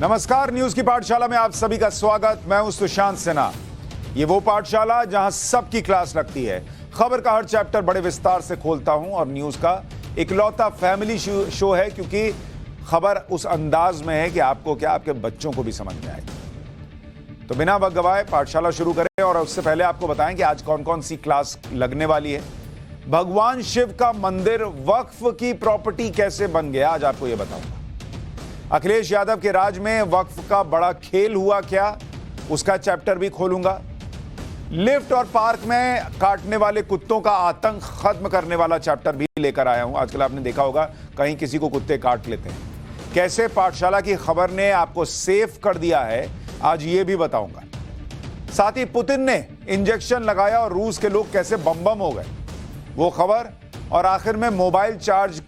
नमस्कार, न्यूज की पाठशाला में आप सभी का स्वागत। मैं हूं सुशांत सिन्हा। ये वो पाठशाला जहां सबकी क्लास लगती है। खबर का हर चैप्टर बड़े विस्तार से खोलता हूं और न्यूज का इकलौता फैमिली शो है, क्योंकि खबर उस अंदाज में है कि आपको क्या, आपके बच्चों को भी समझ में आएगी। तो बिना वक्त गवाए पाठशाला शुरू करें और उससे पहले आपको बताएं कि आज कौन कौन सी क्लास लगने वाली है। भगवान शिव का मंदिर वक्फ की प्रॉपर्टी कैसे बन गया, आज आपको यह बताऊंगा। अखिलेश यादव के राज में वक्फ का बड़ा खेल हुआ क्या, उसका चैप्टर भी खोलूंगा। लिफ्ट और पार्क में काटने वाले कुत्तों का आतंक खत्म करने वाला चैप्टर भी लेकर आया हूं। आजकल आपने देखा होगा कहीं किसी को कुत्ते काट लेते हैं, कैसे पाठशाला की खबर ने आपको सेफ कर दिया है, आज ये भी बताऊंगा। साथ ही पुतिन ने इंजेक्शन लगाया और रूस के लोग कैसे बम बम हो गए, वो खबर। और आखिर में मोबाइल चार्ज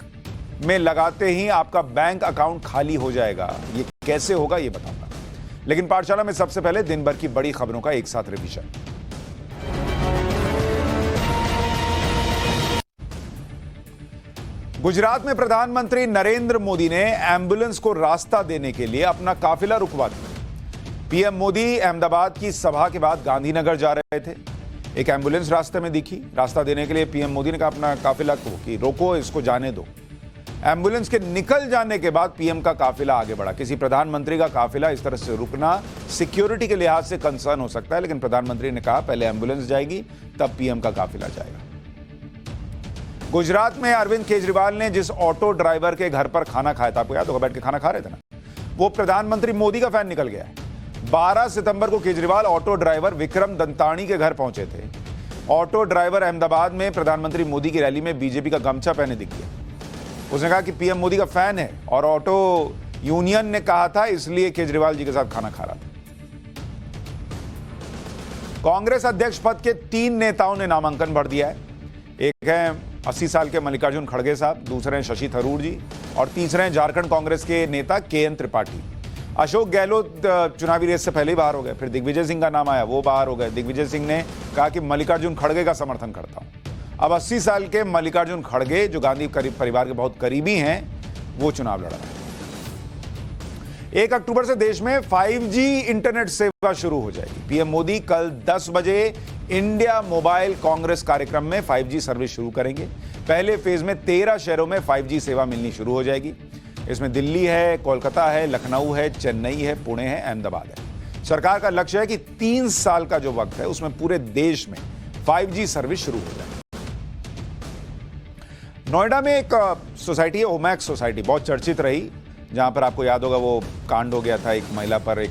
में लगाते ही आपका बैंक अकाउंट खाली हो जाएगा, ये कैसे होगा ये बताऊंगा। लेकिन पाठशाला में सबसे पहले दिन भर की बड़ी खबरों का एक साथ रिवीजन। गुजरात में प्रधानमंत्री नरेंद्र मोदी ने एम्बुलेंस को रास्ता देने के लिए अपना काफिला रुकवा दिया। पीएम मोदी अहमदाबाद की सभा के बाद गांधीनगर जा रहे थे। एक एम्बुलेंस रास्ते में दिखी। रास्ता देने के लिए पीएम मोदी ने कहा अपना काफिला को कि रोको, इसको जाने दो। एम्बुलेंस के निकल जाने के बाद पीएम का काफिला आगे बढ़ा। किसी प्रधानमंत्री का काफिला इस तरह से रुकना सिक्योरिटी के लिहाज से कंसर्न हो सकता है, लेकिन प्रधानमंत्री ने कहा पहले एम्बुलेंस जाएगी तब पीएम का काफिला जाएगा। गुजरात में अरविंद केजरीवाल ने जिस ऑटो ड्राइवर के घर पर खाना खाया था, आपको याद होगा, बैठ के खाना खा रहे थे ना, वो प्रधानमंत्री मोदी का फैन निकल गया है। 12 सितंबर को केजरीवाल ऑटो ड्राइवर विक्रम दंतानी के घर पहुंचे थे। ऑटो ड्राइवर अहमदाबाद में प्रधानमंत्री मोदी की रैली में बीजेपी का गमछा पहने दिख गया। उसने कहा कि पीएम मोदी का फैन है और ऑटो यूनियन ने कहा था, इसलिए केजरीवाल जी के साथ खाना खा रहा था। कांग्रेस अध्यक्ष पद के 3 नेताओं ने नामांकन भर दिया है। एक है 80 साल के मल्लिकार्जुन खड़गे साहब, दूसरे हैं शशि थरूर जी और तीसरे हैं झारखंड कांग्रेस के नेता केएन त्रिपाठी। अशोक गहलोत चुनावी रेस से पहले ही बाहर हो गए। फिर दिग्विजय सिंह का नाम आया, वो बाहर हो गए। दिग्विजय सिंह ने कहा कि मल्लिकार्जुन खड़गे का समर्थन करता हूं। अब 80 साल के मल्लिकार्जुन खड़गे, जो गांधी परिवार के बहुत करीबी हैं, वो चुनाव लड़ रहे हैं। 1 अक्टूबर से देश में 5G इंटरनेट सेवा शुरू हो जाएगी। पीएम मोदी कल 10 बजे इंडिया मोबाइल कांग्रेस कार्यक्रम में 5G सर्विस शुरू करेंगे। पहले फेज में 13 शहरों में 5G सेवा मिलनी शुरू हो जाएगी। इसमें दिल्ली है, कोलकाता है, लखनऊ है, चेन्नई है, पुणे है, अहमदाबाद है। सरकार का लक्ष्य है कि 3 साल का जो वक्त है उसमें पूरे देश में 5G सर्विस शुरू हो जाए। नोएडा में एक सोसाइटी है, ओमैक्स सोसाइटी, बहुत चर्चित रही, जहां पर आपको याद होगा वो कांड हो गया था, एक महिला पर एक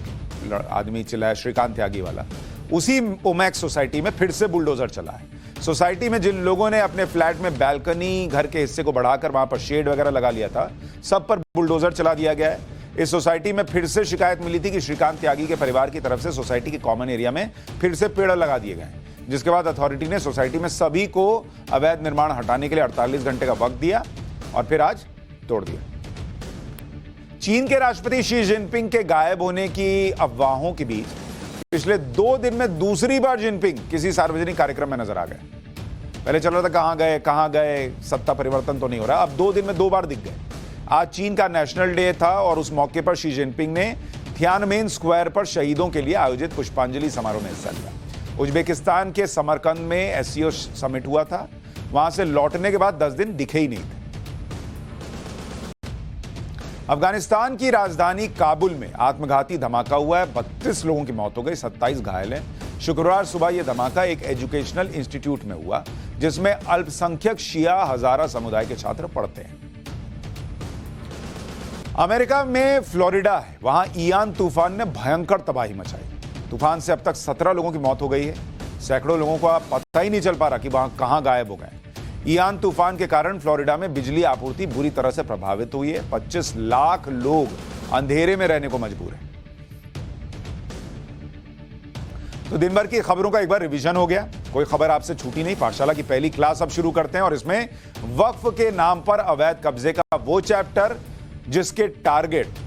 आदमी चिल्लाया, श्रीकांत त्यागी वाला। उसी ओमैक्स सोसाइटी में फिर से बुलडोजर चला है। सोसाइटी में जिन लोगों ने अपने फ्लैट में बैल्कनी, घर के हिस्से को बढ़ाकर वहां पर शेड वगैरह लगा लिया था, सब पर बुलडोजर चला दिया गया है। इस सोसाइटी में फिर से शिकायत मिली थी कि श्रीकांत त्यागी के परिवार की तरफ से सोसाइटी के कॉमन एरिया में फिर से पेड़ लगा दिए गए, जिसके बाद अथॉरिटी ने सोसाइटी में सभी को अवैध निर्माण हटाने के लिए 48 घंटे का वक्त दिया और फिर आज तोड़ दिया। चीन के राष्ट्रपति शी जिनपिंग के गायब होने की अफवाहों के बीच पिछले 2 दिन में दूसरी बार जिनपिंग किसी सार्वजनिक कार्यक्रम में नजर आ गए। पहले चल रहा था कहां गए, सत्ता परिवर्तन तो नहीं हो रहा, अब 2 दिन में 2 बार दिख गए। आज चीन का नेशनल डे था और उस मौके पर शी जिनपिंग ने थियानमेन स्क्वायर पर शहीदों के लिए आयोजित पुष्पांजलि समारोह में हिस्सा लिया। उज्बेकिस्तान के समरकंद में एससीओ समिट हुआ था। वहां से लौटने के बाद 10 दिन दिखे ही नहीं थे। अफगानिस्तान की राजधानी काबुल में आत्मघाती धमाका हुआ है। 32 लोगों की मौत हो गई, 27 घायल हैं। शुक्रवार सुबह यह धमाका एक एजुकेशनल इंस्टीट्यूट में हुआ, जिसमें अल्पसंख्यक शिया हजारा समुदाय के छात्र पढ़ते हैं। अमेरिका में फ्लोरिडा है, वहां इयान तूफान ने भयंकर तबाही मचाई। तूफान से अब तक 17 लोगों की मौत हो गई है। सैकड़ों लोगों को पता ही नहीं चल पा रहा कि वहां कहां गायब हो गए। इयान तूफान के कारण फ्लोरिडा में बिजली आपूर्ति बुरी तरह से प्रभावित हुई है। 25 लाख लोग अंधेरे में रहने को मजबूर हैं। तो दिन भर की खबरों का एक बार रिवीजन हो गया, कोई खबर आपसे छूटी नहीं। पाठशाला की पहली क्लास अब शुरू करते हैं और इसमें वक्फ के नाम पर अवैध कब्जे का वो चैप्टर जिसके टारगेट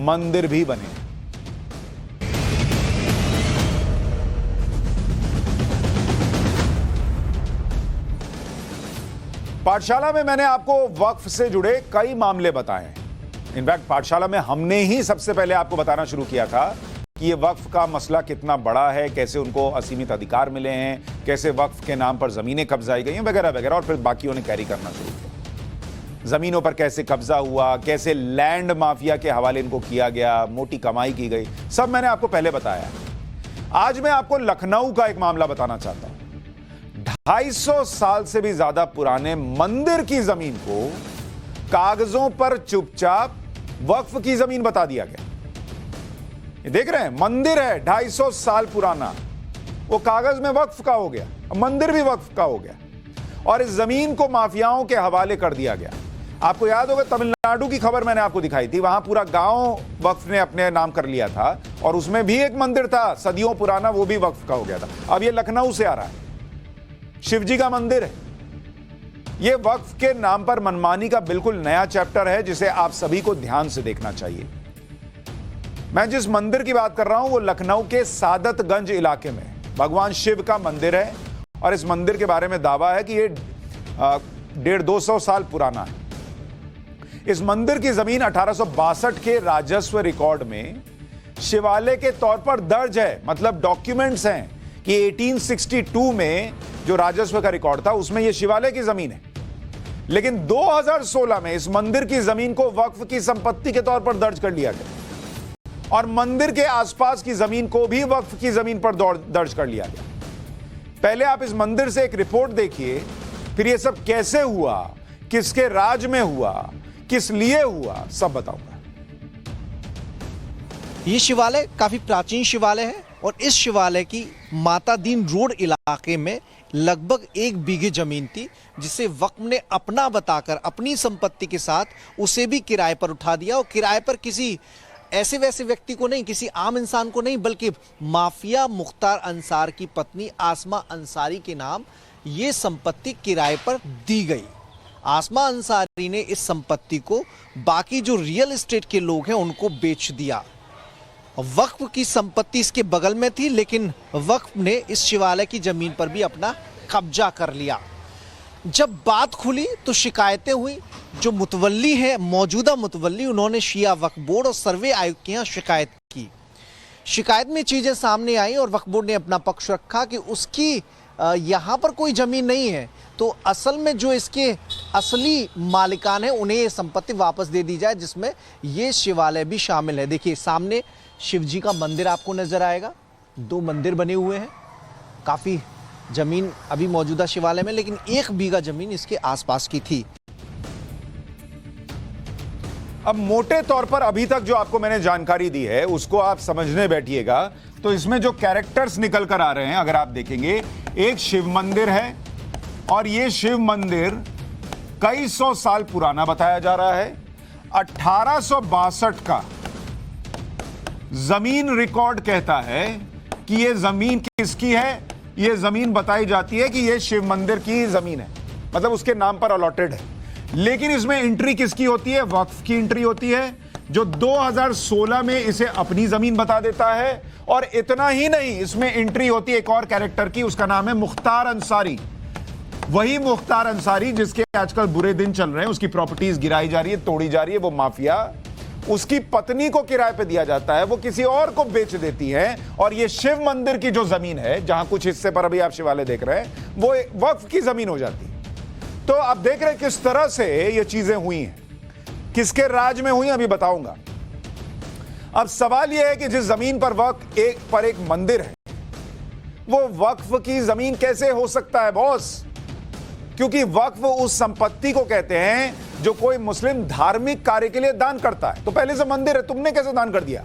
मंदिर भी बने। पाठशाला में मैंने आपको वक्फ से जुड़े कई मामले बताए हैं। इनफैक्ट पाठशाला में हमने ही सबसे पहले आपको बताना शुरू किया था कि ये वक्फ का मसला कितना बड़ा है, कैसे उनको असीमित अधिकार मिले हैं, कैसे वक्फ के नाम पर जमीनें कब्जाई गई हैं वगैरह वगैरह, और फिर बाकियों ने कैरी करना शुरू किया। जमीनों पर कैसे कब्जा हुआ, कैसे लैंड माफिया के हवाले इनको किया गया, मोटी कमाई की गई, सब मैंने आपको पहले बताया। आज मैं आपको लखनऊ का एक मामला बताना चाहता हूं। 250 साल से भी ज्यादा पुराने मंदिर की जमीन को कागजों पर चुपचाप वक्फ की जमीन बता दिया गया। ये देख रहे हैं, मंदिर है 250 साल पुराना, वो कागज में वक्फ का हो गया, मंदिर भी वक्फ का हो गया, और इस जमीन को माफियाओं के हवाले कर दिया गया। आपको याद होगा तमिलनाडु की खबर मैंने आपको दिखाई थी, वहां पूरा गांव वक्फ ने अपने नाम कर लिया था, और उसमें भी एक मंदिर था सदियों पुराना, वो भी वक्फ का हो गया था। अब ये लखनऊ से आ रहा है, शिवजी का मंदिर है। यह वक्फ के नाम पर मनमानी का बिल्कुल नया चैप्टर है, जिसे आप सभी को ध्यान से देखना चाहिए। मैं जिस मंदिर की बात कर रहा हूं वो लखनऊ के सादतगंज इलाके में भगवान शिव का मंदिर है, और इस मंदिर के बारे में दावा है कि ये 150-200 साल पुराना है। इस मंदिर की जमीन 1862 के राजस्व रिकॉर्ड में शिवालय के तौर पर दर्ज है, मतलब डॉक्यूमेंट्स हैं कि 1862 में जो राजस्व का रिकॉर्ड था उसमें यह शिवालय की जमीन है। लेकिन 2016 में इस मंदिर की जमीन को वक्फ की संपत्ति के तौर पर दर्ज कर लिया गया, और मंदिर के आसपास की जमीन को भी वक्फ की जमीन पर दर्ज कर लिया गया। पहले आप इस मंदिर से एक रिपोर्ट देखिए, फिर यह सब कैसे हुआ, किसके राज में हुआ, किस लिए हुआ, सब बताऊंगा। ये शिवालय काफी प्राचीन शिवालय है, और इस शिवालय की माता दीन रोड इलाके में लगभग 1 बीघे जमीन थी, जिसे वक्फ ने अपना बताकर अपनी संपत्ति के साथ उसे भी किराए पर उठा दिया, और किराए पर किसी ऐसे वैसे व्यक्ति को नहीं, किसी आम इंसान को नहीं, बल्कि माफिया मुख्तार अंसार की पत्नी आसमा अंसारी के नाम ये संपत्ति किराए पर दी गई। आसमा अंसारी ने इस संपत्ति को बाकी जो रियल एस्टेट के लोग हैं उनको बेच दिया। वक्फ की संपत्ति इसके बगल में थी, लेकिन वक्फ ने इस शिवालय की जमीन पर भी अपना कब्जा कर लिया। जब बात खुली तो शिकायतें हुई। जो मुतवल्ली है, मौजूदा मुतवल्ली, उन्होंने शिया वक्फ बोर्ड और सर्वे आयुक्त के यहाँ शिकायत की। शिकायत में चीजें सामने आई और वक्फ बोर्ड ने अपना पक्ष रखा कि उसकी यहाँ पर कोई जमीन नहीं है, तो असल में जो इसके असली मालिकान है उन्हें ये संपत्ति वापस दे दी जाए, जिसमें ये शिवालय भी शामिल है। देखिए सामने शिवजी का मंदिर आपको नजर आएगा, 2 मंदिर बने हुए हैं। काफी जमीन अभी मौजूदा शिवालय में, लेकिन 1 बीघा जमीन इसके आसपास की थी। अब मोटे तौर पर अभी तक जो आपको मैंने जानकारी दी है उसको आप समझने बैठिएगा, तो इसमें जो कैरेक्टर्स निकल कर आ रहे हैं, अगर आप देखेंगे, एक शिव मंदिर है, और यह शिव मंदिर कई 100 साल पुराना बताया जा रहा है। 1862 का जमीन रिकॉर्ड कहता है कि यह जमीन किसकी है। यह जमीन बताई जाती है कि यह शिव मंदिर की जमीन है, मतलब उसके नाम पर अलॉटेड है। लेकिन इसमें एंट्री किसकी होती है? वक्फ की एंट्री होती है, जो 2016 में इसे अपनी जमीन बता देता है। और इतना ही नहीं, इसमें एंट्री होती है एक और कैरेक्टर की, उसका नाम है मुख्तार अंसारी। वही मुख्तार अंसारी जिसके आजकल बुरे दिन चल रहे हैं, उसकी प्रॉपर्टीज गिराई जा रही है, तोड़ी जा रही है, वो माफिया, उसकी पत्नी को किराए पे दिया जाता है, वो किसी और को बेच देती है, और ये शिव मंदिर की जो जमीन है, जहां कुछ हिस्से पर अभी आप शिवालय देख रहे हैं, वो वक्फ की जमीन हो जाती है। तो आप देख रहे हैं किस तरह से ये चीजें हुई हैं, किसके राज में हुई, अभी बताऊंगा। अब सवाल यह है कि जिस जमीन पर वक्फ एक मंदिर है, वो वक्फ की जमीन कैसे हो सकता है बॉस? क्योंकि वक्फ उस संपत्ति को कहते हैं जो कोई मुस्लिम धार्मिक कार्य के लिए दान करता है। तो पहले से मंदिर है, तुमने कैसे दान कर दिया?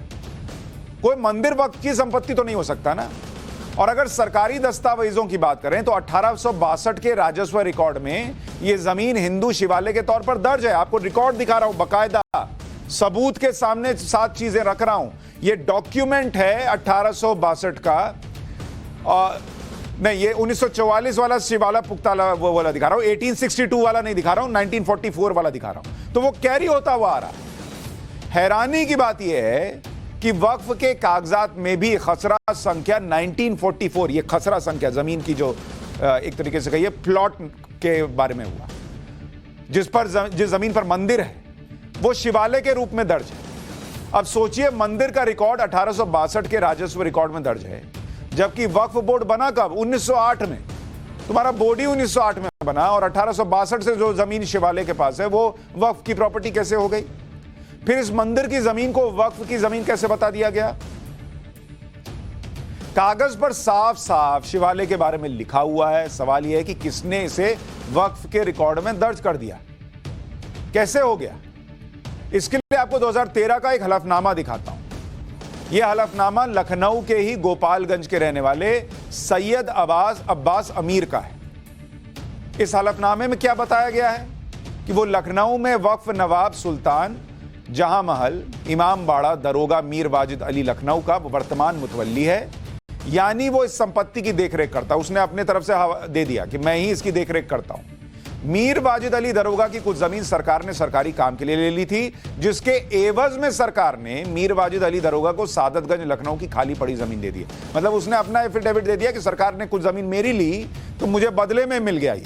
कोई मंदिर वक्फ की संपत्ति तो नहीं हो सकता ना। और अगर सरकारी दस्तावेजों की बात करें तो 1862 के राजस्व रिकॉर्ड में यह जमीन हिंदू शिवालय के तौर पर दर्ज है। आपको रिकॉर्ड दिखा रहा हूं, बकायदा सबूत के सामने 7 चीजें रख रहा हूं। यह डॉक्यूमेंट है 1862 का, नहीं, ये 1944 वाला शिवाला पुख्ता वो वाला दिखा रहा हूं, 1862 वाला नहीं दिखा रहा हूं, 1944 वाला दिखा रहा हूं। तो वो कैरी होता हुआ आ रहा है। हैरानी की बात यह है कि वक्फ के कागजात में भी खसरा संख्या 1944, ये खसरा संख्या जमीन की जो एक तरीके से कहिए प्लॉट के बारे में हुआ, जिस जमीन पर मंदिर है, वो शिवालय के रूप में दर्ज है। अब सोचिए, मंदिर का रिकॉर्ड 1862 के राजस्व रिकॉर्ड में दर्ज है, जबकि वक्फ बोर्ड बना कब? 1908 में। तुम्हारा बोर्ड ही 1908 में बना, और 1862 से जो जमीन शिवालय के पास है वो वक्फ की प्रॉपर्टी कैसे हो गई? फिर इस मंदिर की जमीन को वक्फ की जमीन कैसे बता दिया गया? कागज पर साफ साफ शिवालय के बारे में लिखा हुआ है। सवाल यह है कि किसने इसे वक्फ के रिकॉर्ड में दर्ज कर दिया? कैसे हो गया? इसके लिए आपको 2013 का एक हलफनामा दिखाता हूं। यह हलफनामा लखनऊ के ही गोपालगंज के रहने वाले सैयद अब्बास अमीर का है। इस हलफनामे में क्या बताया गया है कि वो लखनऊ में वक्फ नवाब सुल्तान जहां महल इमाम बाड़ा दरोगा मीर वाजिद अली लखनऊ का वर्तमान मुतवल्ली है, यानी वो इस संपत्ति की देखरेख करता है। उसने अपने तरफ से दे दिया कि मैं ही इसकी देखरेख करता हूं। मीर वाजिद अली दरोगा की कुछ जमीन सरकार ने सरकारी काम के लिए ले ली थी, जिसके एवज में सरकार ने मीर वाजिद अली दरोगा को सादतगंज लखनऊ की खाली पड़ी जमीन दे दी। मतलब उसने अपना एफिडेविट दे दिया कि सरकार ने कुछ जमीन मेरी ली तो मुझे बदले में मिल गया ये।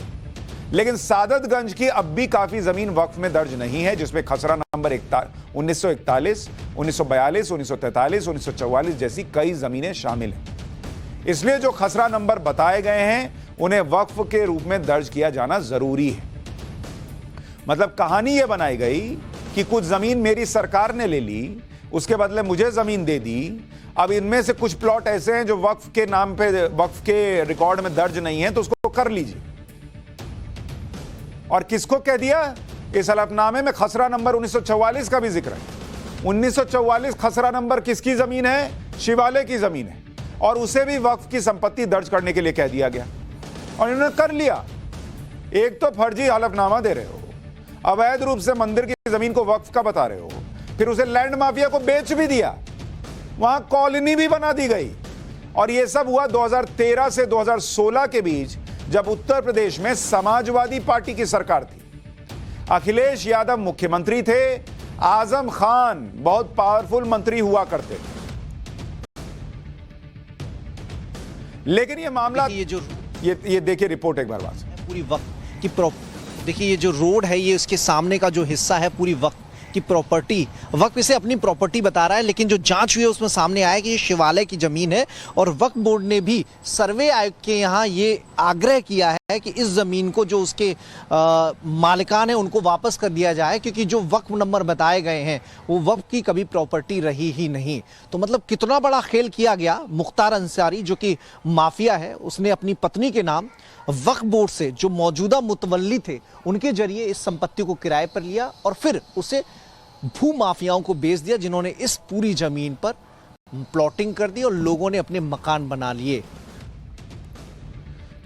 लेकिन सादतगंज की अब भी काफी जमीन वक्फ में दर्ज नहीं है, जिसमें खसरा नंबर 1941, 1942, 1943, 1944 जैसी कई जमीनें शामिल हैं। इसलिए जो खसरा नंबर बताए गए हैं उन्हें वक्फ के रूप में दर्ज किया जाना जरूरी है। मतलब कहानी यह बनाई गई कि कुछ जमीन मेरी सरकार ने ले ली, उसके बदले मुझे जमीन दे दी। अब इनमें से कुछ प्लॉट ऐसे हैं जो वक्फ के नाम पे, वक्फ के रिकॉर्ड में दर्ज नहीं है, तो उसको कर लीजिए। और किसको कह दिया? इस हलफनामे में खसरा नंबर 1944 का भी जिक्र है। 1944 खसरा नंबर किसकी जमीन है? शिवालय की जमीन है, और उसे भी वक्फ की संपत्ति दर्ज करने के लिए कह दिया गया, और इन्होंने कर लिया। एक तो फर्जी हलफनामा दे रहे हो, अवैध रूप से मंदिर की जमीन को वक्फ का बता रहे हो, फिर उसे लैंड माफिया को बेच भी दिया, वहां कॉलोनी भी बना दी गई। और यह सब हुआ 2013 से 2016 के बीच, जब उत्तर प्रदेश में समाजवादी पार्टी की सरकार थी। अखिलेश यादव मुख्यमंत्री थे, आजम खान बहुत पावरफुल मंत्री हुआ करते थे। लेकिन ये मामला, ये देखिए रिपोर्ट एक बार बात, पूरी वक्त की देखिए, ये जो रोड है, ये उसके सामने का जो हिस्सा है पूरी वक्त की प्रॉपर्टी, वक्त इसे अपनी प्रॉपर्टी बता रहा है। लेकिन जो जांच हुई है उसमें सामने आया कि ये शिवालय की जमीन है, और वक्फ बोर्ड ने भी सर्वे आयुक्त के यहाँ ये आग्रह किया है कि इस जमीन को जो उसके मालिकान है उनको वापस कर दिया जाए, क्योंकि जो वक्फ नंबर बताए गए हैं वो वक्फ की कभी प्रॉपर्टी रही ही नहीं। तो मतलब कितना बड़ा खेल किया गया। मुख्तार अंसारी जो कि माफिया है, उसने अपनी पत्नी के नाम वक्फ बोर्ड से जो मौजूदा मुतवल्ली थे उनके जरिए इस संपत्ति को किराए पर लिया, और फिर उसे भू माफियाओं को बेच दिया, जिन्होंने इस पूरी जमीन पर प्लॉटिंग कर दी और लोगों ने अपने मकान बना लिए।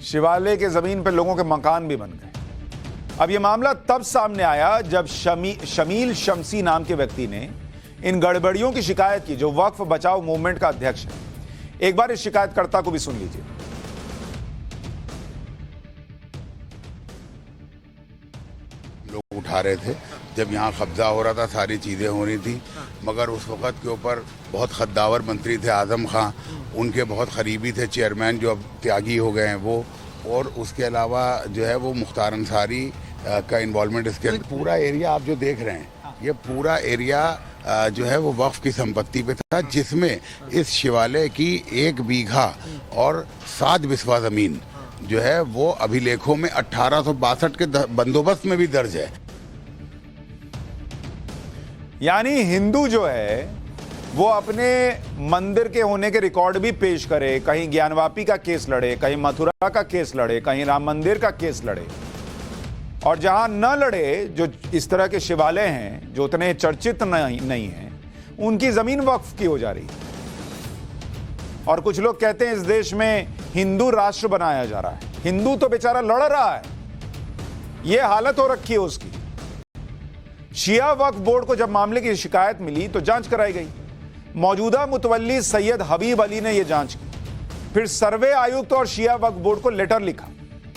शिवालय के जमीन पर लोगों के मकान भी बन गए। अब यह मामला तब सामने आया जब शमील शमसी नाम के व्यक्ति ने इन गड़बड़ियों की शिकायत की, जो वक्फ बचाओ मूवमेंट का अध्यक्ष है। एक बार इस शिकायतकर्ता को भी सुन लीजिए। लोग उठा रहे थे जब यहाँ कब्जा हो रहा था, सारी चीज़ें हो रही थी, मगर उस वक़्त के ऊपर बहुत खद्दावर मंत्री थे आज़म खां, उनके बहुत करीबी थे चेयरमैन जो अब त्यागी हो गए हैं वो, और उसके अलावा जो है वो मुख्तार अंसारी का इन्वॉल्वमेंट इसके अंदर। पूरा एरिया आप जो देख रहे हैं, ये पूरा एरिया जो है वो वक्फ की संपत्ति पे था, जिसमें इस शिवालय की 1 बीघा और 7 बिस्वा ज़मीन जो है वो अभिलेखों में 1862 के बंदोबस्त में भी दर्ज है। यानी हिंदू जो है वो अपने मंदिर के होने के रिकॉर्ड भी पेश करे, कहीं ज्ञानवापी का केस लड़े, कहीं मथुरा का केस लड़े, कहीं राम मंदिर का केस लड़े, और जहां न लड़े, जो इस तरह के शिवालय हैं जो उतने चर्चित नहीं हैं, उनकी जमीन वक्फ की हो जा रही है। और कुछ लोग कहते हैं इस देश में हिंदू राष्ट्र बनाया जा रहा है। हिंदू तो बेचारा लड़ रहा है, यह हालत हो रखी है उसकी। शिया वक्फ बोर्ड को जब मामले की शिकायत मिली तो जांच कराई गई। मौजूदा मुतवल्ली सैयद हबीब अली ने यह जांच की। फिर सर्वे आयुक्त और शिया वक्फ बोर्ड को लेटर लिखा।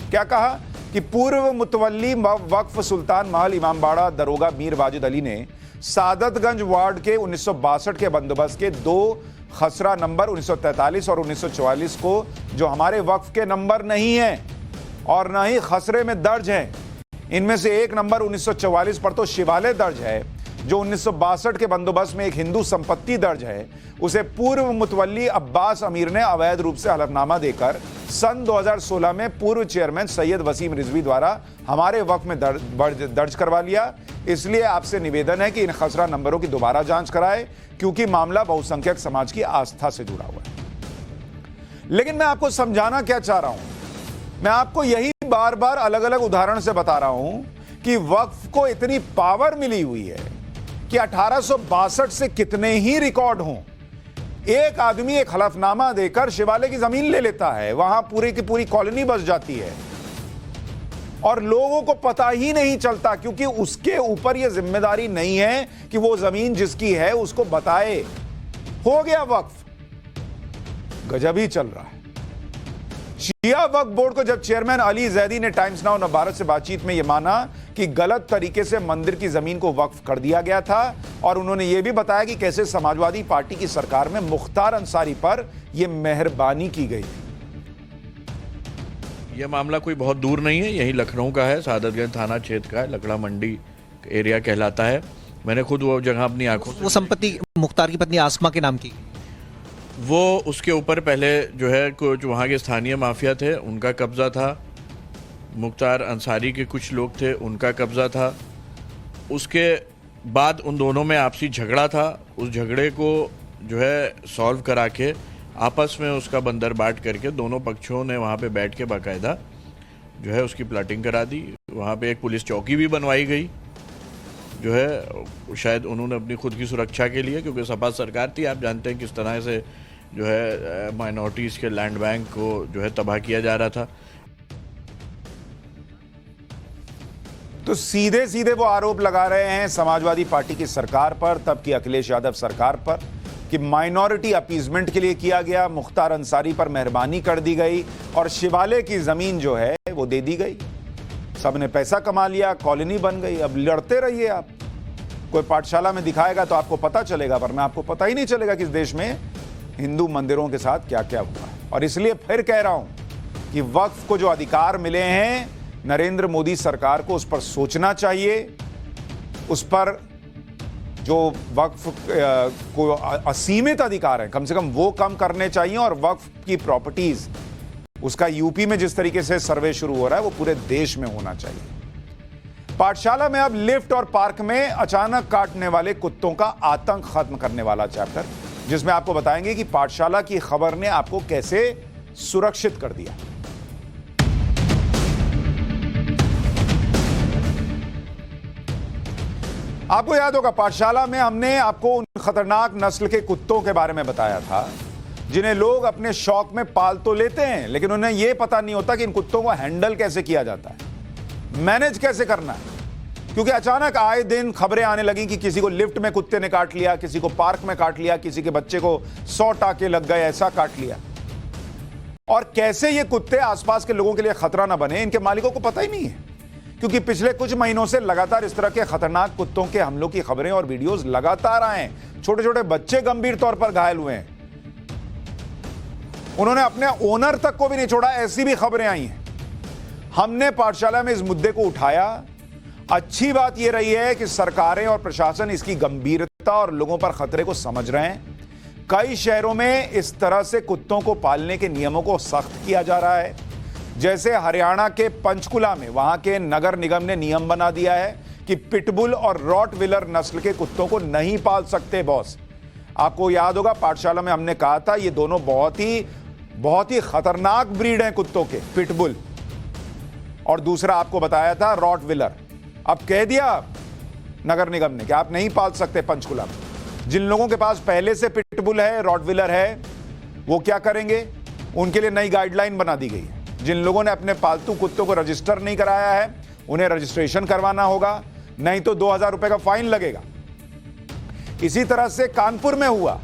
क्या कहा कि पूर्व मुतवल्ली वक्फ सुल्तान महल इमामबाड़ा दरोगा मीर वाजिद अली ने सादतगंज वार्ड के 1962 के बंदोबस्त के 2 खसरा नंबर 1943 और 1944 को, जो हमारे वक्फ के नंबर नहीं है और न ही खसरे में दर्ज हैं, इनमें से एक नंबर 1944 पर तो शिवालय दर्ज है, जो 1962 के बंदोबस्त में एक हिंदू संपत्ति दर्ज है, उसे पूर्व मुतवल्ली अब्बास अमीर ने अवैध रूप से हलफनामा देकर सन 2016 में पूर्व चेयरमैन सैयद वसीम रिजवी द्वारा हमारे वक्फ में दर्ज करवा लिया। इसलिए आपसे निवेदन है कि इन खसरा नंबरों की दोबारा जांच कराए, क्योंकि मामला बहुसंख्यक समाज की आस्था से जुड़ा हुआ है। लेकिन मैं आपको समझाना क्या चाह रहा हूं, मैं आपको यही बार बार अलग अलग उदाहरण से बता रहा हूं कि वक्फ को इतनी पावर मिली हुई है कि 1862 से कितने ही रिकॉर्ड हों, एक आदमी एक हलफनामा देकर शिवालय की जमीन ले लेता है, वहां पूरी की पूरी कॉलोनी बस जाती है और लोगों को पता ही नहीं चलता, क्योंकि उसके ऊपर यह जिम्मेदारी नहीं है कि वो जमीन जिसकी है उसको बताए। हो गया वक्फ, गजब ही चल रहा है। शिया वक्फ बोर्ड को जब चेयरमैन अली जैदी ने टाइम्स नाउ भारत से बातचीत में यह माना कि गलत तरीके से मंदिर की जमीन को वक्फ कर दिया गया था, और उन्होंने यह भी बताया कि कैसे समाजवादी पार्टी की सरकार में मुख्तार अंसारी पर यह मेहरबानी की गई। यह मामला कोई बहुत दूर नहीं है, यही लखनऊ का है, सादतगंज थाना क्षेत्र का है, लकड़ा मंडी एरिया कहलाता है। मैंने खुद वो जगह अपनी आंखों से, वो संपत्ति मुख्तार की पत्नी आसमा के नाम की, वो उसके ऊपर पहले जो है कुछ वहाँ के स्थानीय माफिया थे, उनका कब्जा था। मुख्तार अंसारी के कुछ लोग थे, उनका कब्जा था। उसके बाद उन दोनों में आपसी झगड़ा था। उस झगड़े को जो है सॉल्व करा के आपस में उसका बंदरबाट करके दोनों पक्षों ने वहाँ पे बैठ के बाकायदा जो है उसकी प्लाटिंग करा दी। वहाँ पे एक पुलिस चौकी भी बनवाई गई, जो है शायद उन्होंने अपनी खुद की सुरक्षा के लिए, क्योंकि सपा सरकार थी, आप जानते हैं किस तरह से जो है माइनॉरिटीज़ के लैंड बैंक को जो है तबाह किया जा रहा था। तो सीधे सीधे वो आरोप लगा रहे हैं समाजवादी पार्टी की सरकार पर, तब की अखिलेश यादव सरकार पर, कि माइनॉरिटी अपीजमेंट के लिए किया गया, मुख्तार अंसारी पर मेहरबानी कर दी गई और शिवालय की जमीन जो है वो दे दी गई। सबने पैसा कमा लिया, कॉलोनी बन गई। अब लड़ते रहिए आप, कोई पाठशाला में दिखाएगा तो आपको पता चलेगा, वरना आपको पता ही नहीं चलेगा कि इस देश में हिंदू मंदिरों के साथ क्या क्या हुआ है। और इसलिए फिर कह रहा हूं कि वक्फ को जो अधिकार मिले हैं, नरेंद्र मोदी सरकार को उस पर सोचना चाहिए। उस पर जो वक्फ को असीमित अधिकार है, कम से कम वो कम करने चाहिए। और वक्फ की प्रॉपर्टीज, उसका यूपी में जिस तरीके से सर्वे शुरू हो रहा है, वो पूरे देश में होना चाहिए। पाठशाला में अब लिफ्ट और पार्क में अचानक काटने वाले कुत्तों का आतंक खत्म करने वाला चैप्टर, जिसमें आपको बताएंगे कि पाठशाला की खबर ने आपको कैसे सुरक्षित कर दिया। आपको याद होगा, पाठशाला में हमने आपको उन खतरनाक नस्ल के कुत्तों के बारे में बताया था जिन्हें लोग अपने शौक में पाल तो लेते हैं, लेकिन उन्हें यह पता नहीं होता कि इन कुत्तों को हैंडल कैसे किया जाता है, मैनेज कैसे करना है। क्योंकि अचानक आए दिन खबरें आने लगी कि किसी को लिफ्ट में कुत्ते ने काट लिया, किसी को पार्क में काट लिया, किसी के बच्चे को 100 टाके लग गए, ऐसा काट लिया। और कैसे ये कुत्ते आसपास के लोगों के लिए खतरा ना बने, इनके मालिकों को पता ही नहीं है। क्योंकि पिछले कुछ महीनों से लगातार इस तरह के खतरनाक कुत्तों के हमलों की खबरें और वीडियोस लगातार आए हैं। छोटे छोटे बच्चे गंभीर तौर पर घायल हुए हैं, उन्होंने अपने ओनर तक को भी नहीं छोड़ा, ऐसी भी खबरें आई हैं। हमने पाठशाला में इस मुद्दे को उठाया। अच्छी बात यह रही है कि सरकारें और प्रशासन इसकी गंभीरता और लोगों पर खतरे को समझ रहे हैं। कई शहरों में इस तरह से कुत्तों को पालने के नियमों को सख्त किया जा रहा है। जैसे हरियाणा के पंचकुला में वहां के नगर निगम ने नियम बना दिया है कि पिटबुल और रॉटविलर नस्ल के कुत्तों को नहीं पाल सकते बॉस। आपको याद होगा, पाठशाला में हमने कहा था ये दोनों बहुत ही खतरनाक ब्रीड हैं कुत्तों के, पिटबुल, और दूसरा आपको बताया था रॉटविलर। अब कह दिया नगर निगम ने कि आप नहीं पाल सकते पंचकुला में। जिन लोगों के पास पहले से पिटबुल है, रॉटविलर है, वो क्या करेंगे, उनके लिए नई गाइडलाइन बना दी गई है। जिन लोगों ने अपने पालतू कुत्तों को रजिस्टर नहीं कराया है, उन्हें रजिस्ट्रेशन करवाना होगा, नहीं तो 2000 रुपए का फाइन लगेगा। इसी तरह से कानपुर में हुआ,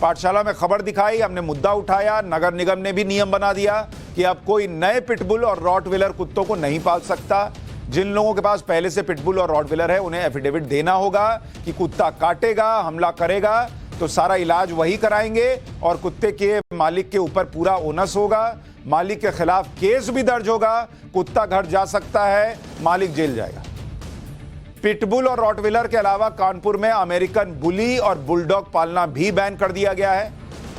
पाठशाला में खबर दिखाई, हमने मुद्दा उठाया, नगर निगम ने भी नियम बना दिया कि अब कोई नए पिटबुल और रॉटविलर कुत्तों को नहीं पाल सकता। जिन लोगों के पास पहले से पिटबुल और रॉटविलर है, उन्हें एफिडेविट देना होगा कि कुत्ता काटेगा, हमला करेगा तो सारा इलाज वही कराएंगे और कुत्ते के मालिक के ऊपर पूरा ओनस होगा। मालिक के खिलाफ केस भी दर्ज होगा, कुत्ता घर जा सकता है, मालिक जेल जाएगा। पिटबुल और रॉटविलर के अलावा कानपुर में अमेरिकन बुली और बुलडॉग पालना भी बैन कर दिया गया है।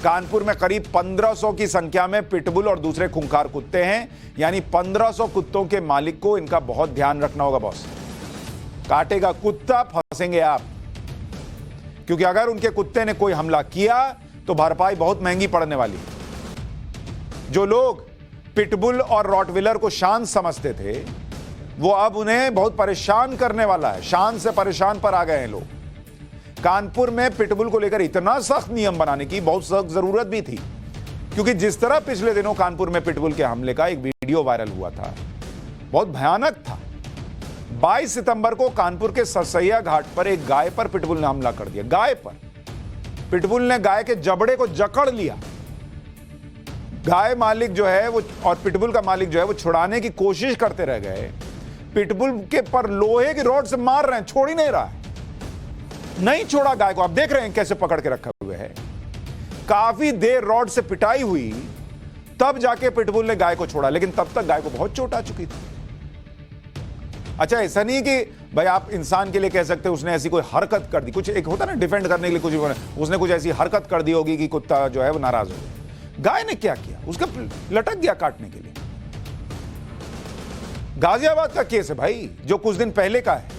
कानपुर में करीब 1500 की संख्या में पिटबुल और दूसरे खूंखार कुत्ते हैं, यानी 1500 कुत्तों के मालिक को इनका बहुत ध्यान रखना होगा बॉस। काटेगा कुत्ता, फंसेंगे आप, क्योंकि अगर उनके कुत्ते ने कोई हमला किया तो भरपाई बहुत महंगी पड़ने वाली है। जो लोग पिटबुल और रॉटविलर को शांत समझते थे, वो अब उन्हें बहुत परेशान करने वाला है। शान से परेशान पर आ गए हैं लोग। कानपुर में पिटबुल को लेकर इतना सख्त नियम बनाने की बहुत सख्त जरूरत भी थी, क्योंकि जिस तरह पिछले दिनों कानपुर में पिटबुल के हमले का एक वीडियो वायरल हुआ था, बहुत भयानक था। 22 सितंबर को कानपुर के सरसैया घाट पर एक गाय पर पिटबुल ने हमला कर दिया। गाय पर पिटबुल ने गाय के जबड़े को जकड़ लिया। गाय मालिक जो है वो और पिटबुल का मालिक जो है वो छुड़ाने की कोशिश करते रह गए। पिटबुल के पर लोहे की रॉड से मार रहे हैं, छोड़ ही नहीं रहा है, नहीं छोड़ा गाय को। आप देख रहे हैं कैसे पकड़ के रखा हुआ है। काफी देर रॉड से पिटाई हुई, तब जाके पिटबुल ने गाय को छोड़ा, लेकिन तब तक गाय को बहुत चोट आ चुकी थी। अच्छा, ऐसा नहीं कि भाई आप इंसान के लिए कह सकते उसने ऐसी कोई हरकत कर दी, कुछ एक होता ना डिफेंड करने के लिए, कुछ उसने कुछ ऐसी हरकत कर दी होगी कि कुत्ता जो है वो नाराज हो गया। गाय ने क्या किया? उसका लटक गया काटने के लिए। गाजियाबाद का केस है भाई, जो कुछ दिन पहले का है।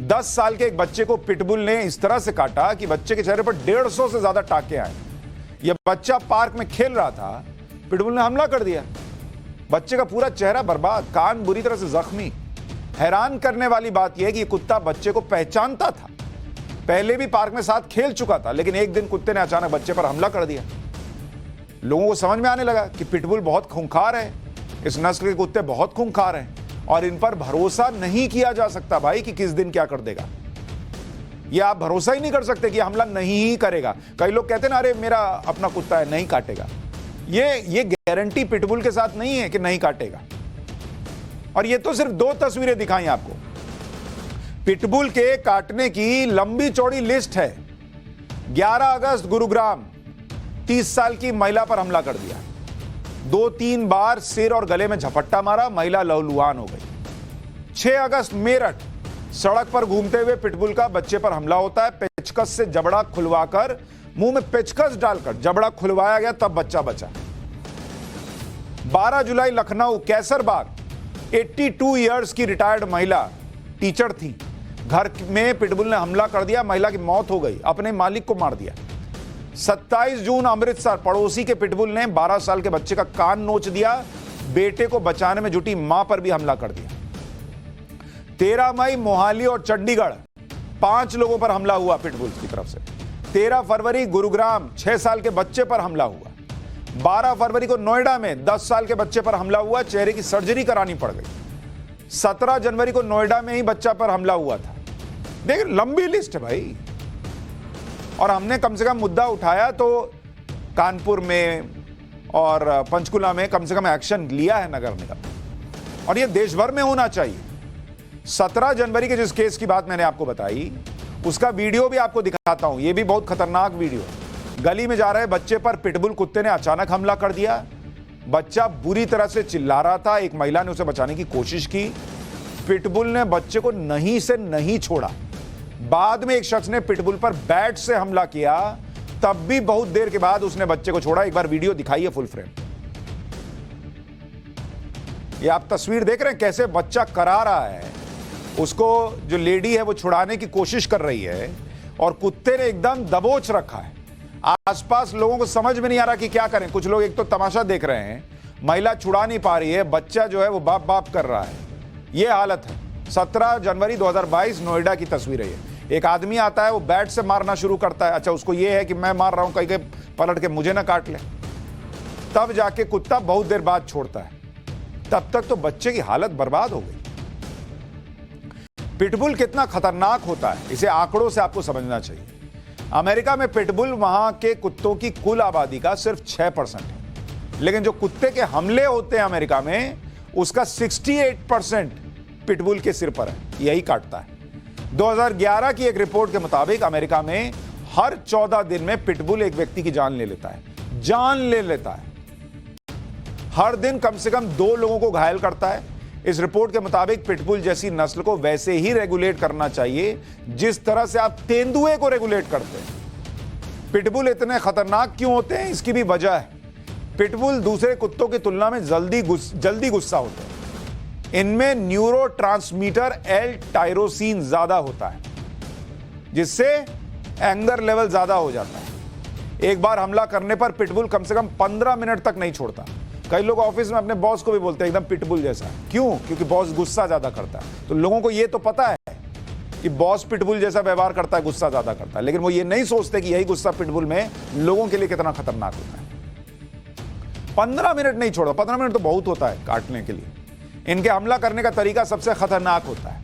10 साल के एक बच्चे को पिटबुल ने इस तरह से काटा कि बच्चे के चेहरे पर 150 से ज्यादा टाके आए। यह बच्चा पार्क में खेल रहा था, पिटबुल ने हमला कर दिया। बच्चे का पूरा चेहरा बर्बाद, कान बुरी तरह से जख्मी। हैरान करने वाली बात यह है कि यह कुत्ता बच्चे को पहचानता था, पहले भी पार्क में साथ खेल चुका था, लेकिन एक दिन कुत्ते ने अचानक बच्चे पर हमला कर दिया। लोगों को समझ में आने लगा कि पिटबुल बहुत खूंखार है, इस नस्ल के कुत्ते बहुत खूंखार हैं और इन पर भरोसा नहीं किया जा सकता भाई कि किस दिन क्या कर देगा। ये आप भरोसा ही नहीं कर सकते कि हमला नहीं ही करेगा। कई लोग कहते हैं ना, अरे मेरा अपना कुत्ता है नहीं काटेगा। ये गारंटी पिटबुल के साथ नहीं है कि नहीं काटेगा। और ये तो सिर्फ 2 तस्वीरें दिखाई आपको। पिटबुल के काटने की लंबी चौड़ी लिस्ट है। 11 अगस्त गुरुग्राम, 30 साल की महिला पर हमला कर दिया। 2-3 बार सिर और गले में झपट्टा मारा, महिला लहूलुहान हो गई। 6 अगस्त मेरठ, सड़क पर घूमते हुए पिटबुल का बच्चे पर हमला होता है। पेचकस से जबड़ा खुलवाकर, मुंह में पेचकस डालकर जबड़ा खुलवाया गया, तब बच्चा बचा। 12 जुलाई लखनऊ कैसरबाग, 82 इयर्स की रिटायर्ड महिला टीचर थी, घर में पिटबुल ने हमला कर दिया, महिला की मौत हो गई, अपने मालिक को मार दिया। 27 जून अमृतसर, पड़ोसी के पिटबुल ने 12 साल के बच्चे का कान नोच दिया, बेटे को बचाने में जुटी मां पर भी हमला कर दिया। 13 मई मोहाली और चंडीगढ़, 5 लोगों पर हमला हुआ पिटबुल की तरफ से। 13 फरवरी गुरुग्राम, 6 साल के बच्चे पर हमला हुआ। 12 फरवरी को नोएडा में 10 साल के बच्चे पर हमला हुआ, चेहरे की सर्जरी करानी पड़ गई। 17 जनवरी को नोएडा में ही बच्चा पर हमला हुआ था। देखिए लंबी लिस्ट है भाई। और हमने कम से कम मुद्दा उठाया तो कानपुर में और पंचकुला में कम से कम एक्शन लिया है नगर निगम, और यह देश भर में होना चाहिए। 17 जनवरी के जिस केस की बात मैंने आपको बताई, उसका वीडियो भी आपको दिखाता हूं। यह भी बहुत खतरनाक वीडियो है। गली में जा रहे बच्चे पर पिटबुल कुत्ते ने अचानक हमला कर दिया। बच्चा बुरी तरह से चिल्ला रहा था, एक महिला ने उसे बचाने की कोशिश की। पिटबुल ने बच्चे को नहीं से नहीं छोड़ा। बाद में एक शख्स ने पिटबुल पर बैट से हमला किया, तब भी बहुत देर के बाद उसने बच्चे को छोड़ा। एक बार वीडियो दिखाइए फुल फ्रेम। ये आप तस्वीर देख रहे हैं कैसे बच्चा करा रहा है, उसको जो लेडी है वो छुड़ाने की कोशिश कर रही है और कुत्ते ने एकदम दबोच रखा है। आसपास लोगों को समझ में नहीं आ रहा कि क्या करें। कुछ लोग एक तो तमाशा देख रहे हैं, महिला छुड़ा नहीं पा रही है, बच्चा जो है वो बाप बाप कर रहा है। ये हालत है। 17 जनवरी 2022 नोएडा की तस्वीर है ये। एक आदमी आता है, वो बैट से मारना शुरू करता है। अच्छा, उसको ये है कि मैं मार रहा हूं, कहीं पलट के मुझे ना काट ले। तब जाके कुत्ता बहुत देर बाद छोड़ता है। तब तक तो बच्चे की हालत बर्बाद हो गई। पिटबुल कितना खतरनाक होता है, इसे आंकड़ों से आपको समझना चाहिए। अमेरिका में पिटबुल वहां के कुत्तों की कुल आबादी का सिर्फ 6% है, लेकिन जो कुत्ते के हमले होते हैं अमेरिका में, उसका 68% पिटबुल के सिर पर है, यही काटता है। 2011 की एक रिपोर्ट के मुताबिक अमेरिका में हर 14 दिन में पिटबुल एक व्यक्ति की जान ले लेता है। हर दिन कम से कम 2 लोगों को घायल करता है। इस रिपोर्ट के मुताबिक पिटबुल जैसी नस्ल को वैसे ही रेगुलेट करना चाहिए जिस तरह से आप तेंदुए को रेगुलेट करते हैं। पिटबुल इतने खतरनाक क्यों होते हैं, इसकी भी वजह है। पिटबुल दूसरे कुत्तों की तुलना में जल्दी गुस्सा होते हैं। इनमें न्यूरोट्रांसमीटर एल टायरोसिन ज्यादा होता है, जिससे एंगर लेवल ज्यादा हो जाता है। एक बार हमला करने पर पिटबुल कम से कम 15 मिनट तक नहीं छोड़ता। कई लोग ऑफिस में अपने बॉस को भी बोलते हैं एकदम पिटबुल जैसा। क्यों? क्योंकि बॉस गुस्सा ज्यादा करता है। तो लोगों को यह तो पता है कि बॉस पिटबुल जैसा व्यवहार करता है, गुस्सा ज्यादा करता है, लेकिन वो ये नहीं सोचते कि यही गुस्सा पिटबुल में लोगों के लिए कितना खतरनाक होता है। 15 मिनट नहीं छोड़ता। 15 मिनट तो बहुत होता है काटने के लिए। इनके हमला करने का तरीका सबसे खतरनाक होता है।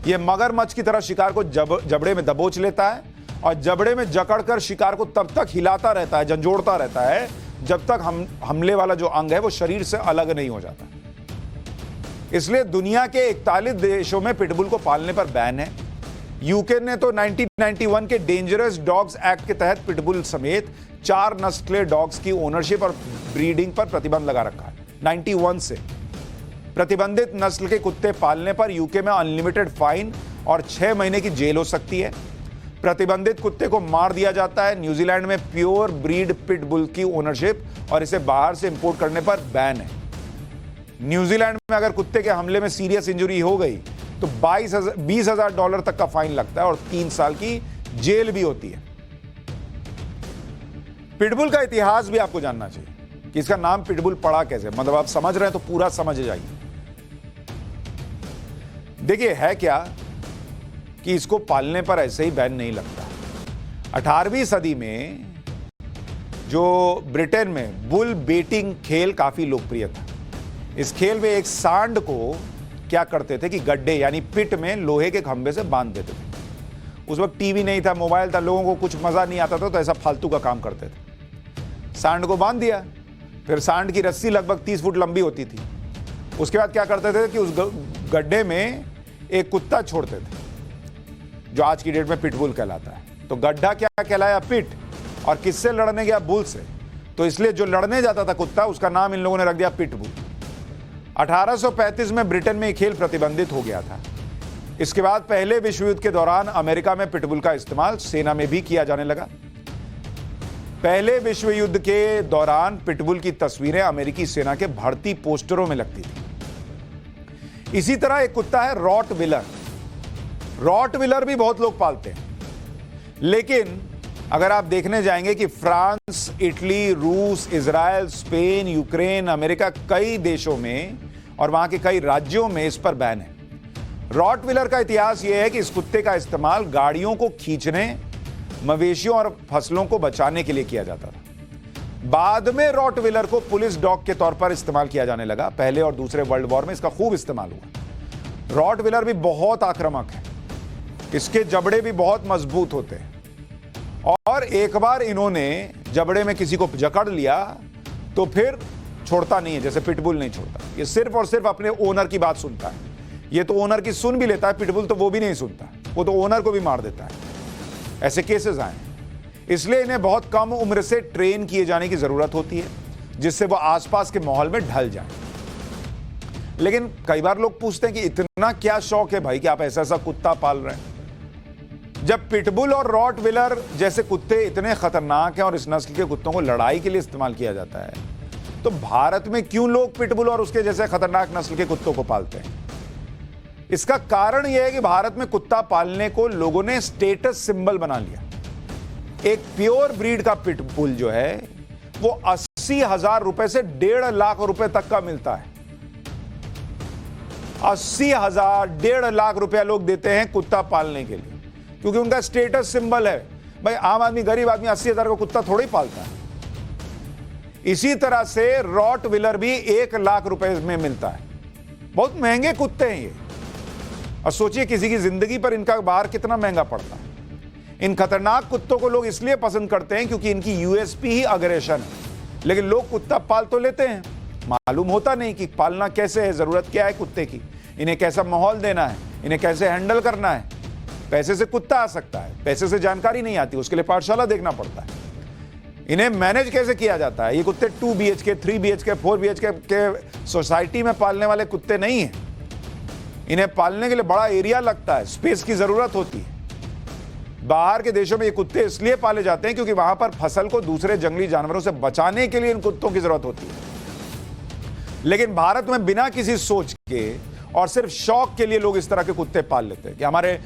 यह मगरमच्छ की तरह शिकार को जबड़े में दबोच लेता है और जबड़े में जकड़कर शिकार को तब तक हिलाता रहता है, झंझोड़ता रहता है, जब तक हमले वाला जो अंग है वो शरीर से अलग नहीं हो जाता। इसलिए दुनिया के 41 देशों में पिटबुल को पालने पर बैन है। यूके ने तो 1991 के डेंजरस डॉग्स एक्ट के तहत पिटबुल समेत 4 नस्लीय डॉग्स की ओनरशिप और ब्रीडिंग पर प्रतिबंध लगा रखा है। 91 से प्रतिबंधित नस्ल के कुत्ते पालने पर यूके में अनलिमिटेड फाइन और 6 महीने की जेल हो सकती है। प्रतिबंधित कुत्ते को मार दिया जाता है। न्यूजीलैंड में प्योर ब्रीड पिटबुल की ओनरशिप और इसे बाहर से इंपोर्ट करने पर बैन है। न्यूजीलैंड में अगर कुत्ते के हमले में सीरियस इंजरी हो गई तो $20,000 तक का फाइन लगता है और 3 साल की जेल भी होती है। पिटबुल का इतिहास भी आपको जानना चाहिए कि इसका नाम पिटबुल पड़ा कैसे। मतलब आप समझ रहे हैं तो पूरा समझ जाइए। देखिए है क्या कि इसको पालने पर ऐसे ही बैन नहीं लगता। 18वीं सदी में जो ब्रिटेन में बुल बेटिंग खेल काफी लोकप्रिय था। इस खेल में एक सांड को क्या करते थे कि गड्ढे यानी पिट में लोहे के खंभे से बांध देते थे। उस वक्त टीवी नहीं था, मोबाइल था, लोगों को कुछ मजा नहीं आता था, तो ऐसा फालतू का काम करते थे। सांड को बांध दिया, फिर सांड की रस्सी लगभग 30 फुट लंबी होती थी। उसके बाद क्या करते थे कि उस गड्ढे में एक कुत्ता छोड़ते थे जो आज की डेट में पिटबुल कहलाता है। तो गड्ढा क्या कहलाया? पिट। और किससे लड़ने गया? बुल से। तो इसलिए जो लड़ने जाता था कुत्ता, उसका नाम इन लोगों ने रख दिया पिटबुल। 1835 में ब्रिटेन में यह खेल प्रतिबंधित हो गया था। इसके बाद पहले विश्व युद्ध के दौरान अमेरिका में पिटबुल का इस्तेमाल सेना में भी किया जाने लगा। पहले विश्व युद्ध के दौरान पिटबुल की तस्वीरें अमेरिकी सेना के भर्ती पोस्टरों में लगती थी। इसी तरह एक कुत्ता है रॉटविलर। रॉटविलर भी बहुत लोग पालते हैं, लेकिन अगर आप देखने जाएंगे कि फ्रांस, इटली, रूस, इजराइल, स्पेन, यूक्रेन, अमेरिका, कई देशों में और वहां के कई राज्यों में इस पर बैन है। रॉटविलर का इतिहास यह है कि इस कुत्ते का इस्तेमाल गाड़ियों को खींचने, मवेशियों और फसलों को बचाने के लिए किया जाता था। बाद में रॉटविलर को पुलिस डॉग के तौर पर इस्तेमाल किया जाने लगा। पहले और दूसरे वर्ल्ड वॉर में इसका खूब इस्तेमाल हुआ। रॉटविलर भी बहुत आक्रामक है। इसके जबड़े भी बहुत मजबूत होते हैं और एक बार इन्होंने जबड़े में किसी को जकड़ लिया तो फिर छोड़ता नहीं है, जैसे पिटबुल नहीं छोड़ता। ये सिर्फ और सिर्फ अपने ओनर की बात सुनता है। ये तो ओनर की सुन भी लेता है, पिटबुल तो वो भी नहीं सुनता, वो तो ओनर को भी मार देता है। ऐसे केसेस आए, इसलिए इन्हें बहुत कम उम्र से ट्रेन किए जाने की जरूरत होती है, जिससे वो आसपास के माहौल में ढल जाए। लेकिन कई बार लोग पूछते हैं कि इतना क्या शौक है भाई कि आप ऐसा कुत्ता पाल रहे हैं। जब पिटबुल और रॉटविलर जैसे कुत्ते इतने खतरनाक हैं और इस नस्ल के कुत्तों को लड़ाई के लिए इस्तेमाल किया जाता है, तो भारत में क्यों लोग पिटबुल और उसके जैसे खतरनाक नस्ल के कुत्तों को पालते हैं? इसका कारण यह है कि भारत में कुत्ता पालने को लोगों ने स्टेटस सिंबल बना लिया। एक प्योर ब्रीड का पिटबुल जो है वो 80,000 रुपए से 1.5 लाख रुपए तक का मिलता है। 80,000, 1.5 लाख रुपया लोग देते हैं कुत्ता पालने के लिए, क्योंकि उनका स्टेटस सिंबल है। भाई आम आदमी, गरीब आदमी 80,000 का कुत्ता थोड़ा ही पालता है। इसी तरह से रॉटविलर भी 1 लाख रुपए में मिलता है। बहुत महंगे कुत्ते हैं ये, और सोचिए किसी की जिंदगी पर इनका बाहर कितना महंगा पड़ता है। इन खतरनाक कुत्तों को लोग इसलिए पसंद करते हैं क्योंकि इनकी यूएसपी ही अग्रेशन है। लेकिन लोग कुत्ता पाल तो लेते हैं, मालूम होता नहीं कि पालना कैसे है, जरूरत क्या है कुत्ते की, इन्हें कैसा माहौल देना है, इन्हें कैसे हैंडल करना है। पैसे से कुत्ता आ सकता है, पैसे से जानकारी नहीं आती, उसके लिए पाठशाला देखना पड़ता है। इन्हें मैनेज कैसे किया जाता है। ये कुत्ते 2 BHK, 3 BHK, 4 BHK के सोसाइटी में पालने वाले कुत्ते नहीं हैं। इन्हें पालने के लिए बड़ा एरिया लगता है, स्पेस की जरूरत होती है। बाहर के देशों में ये कुत्ते इसलिए पाले जाते हैं क्योंकि वहां पर फसल को दूसरे जंगली जानवरों से बचाने के लिए इन कुत्तों की जरूरत होती है। लेकिन भारत में बिना किसी सोच के और सिर्फ शौक के लिए लोग इस तरह के कुत्ते पाल लेते हैं कि हमारे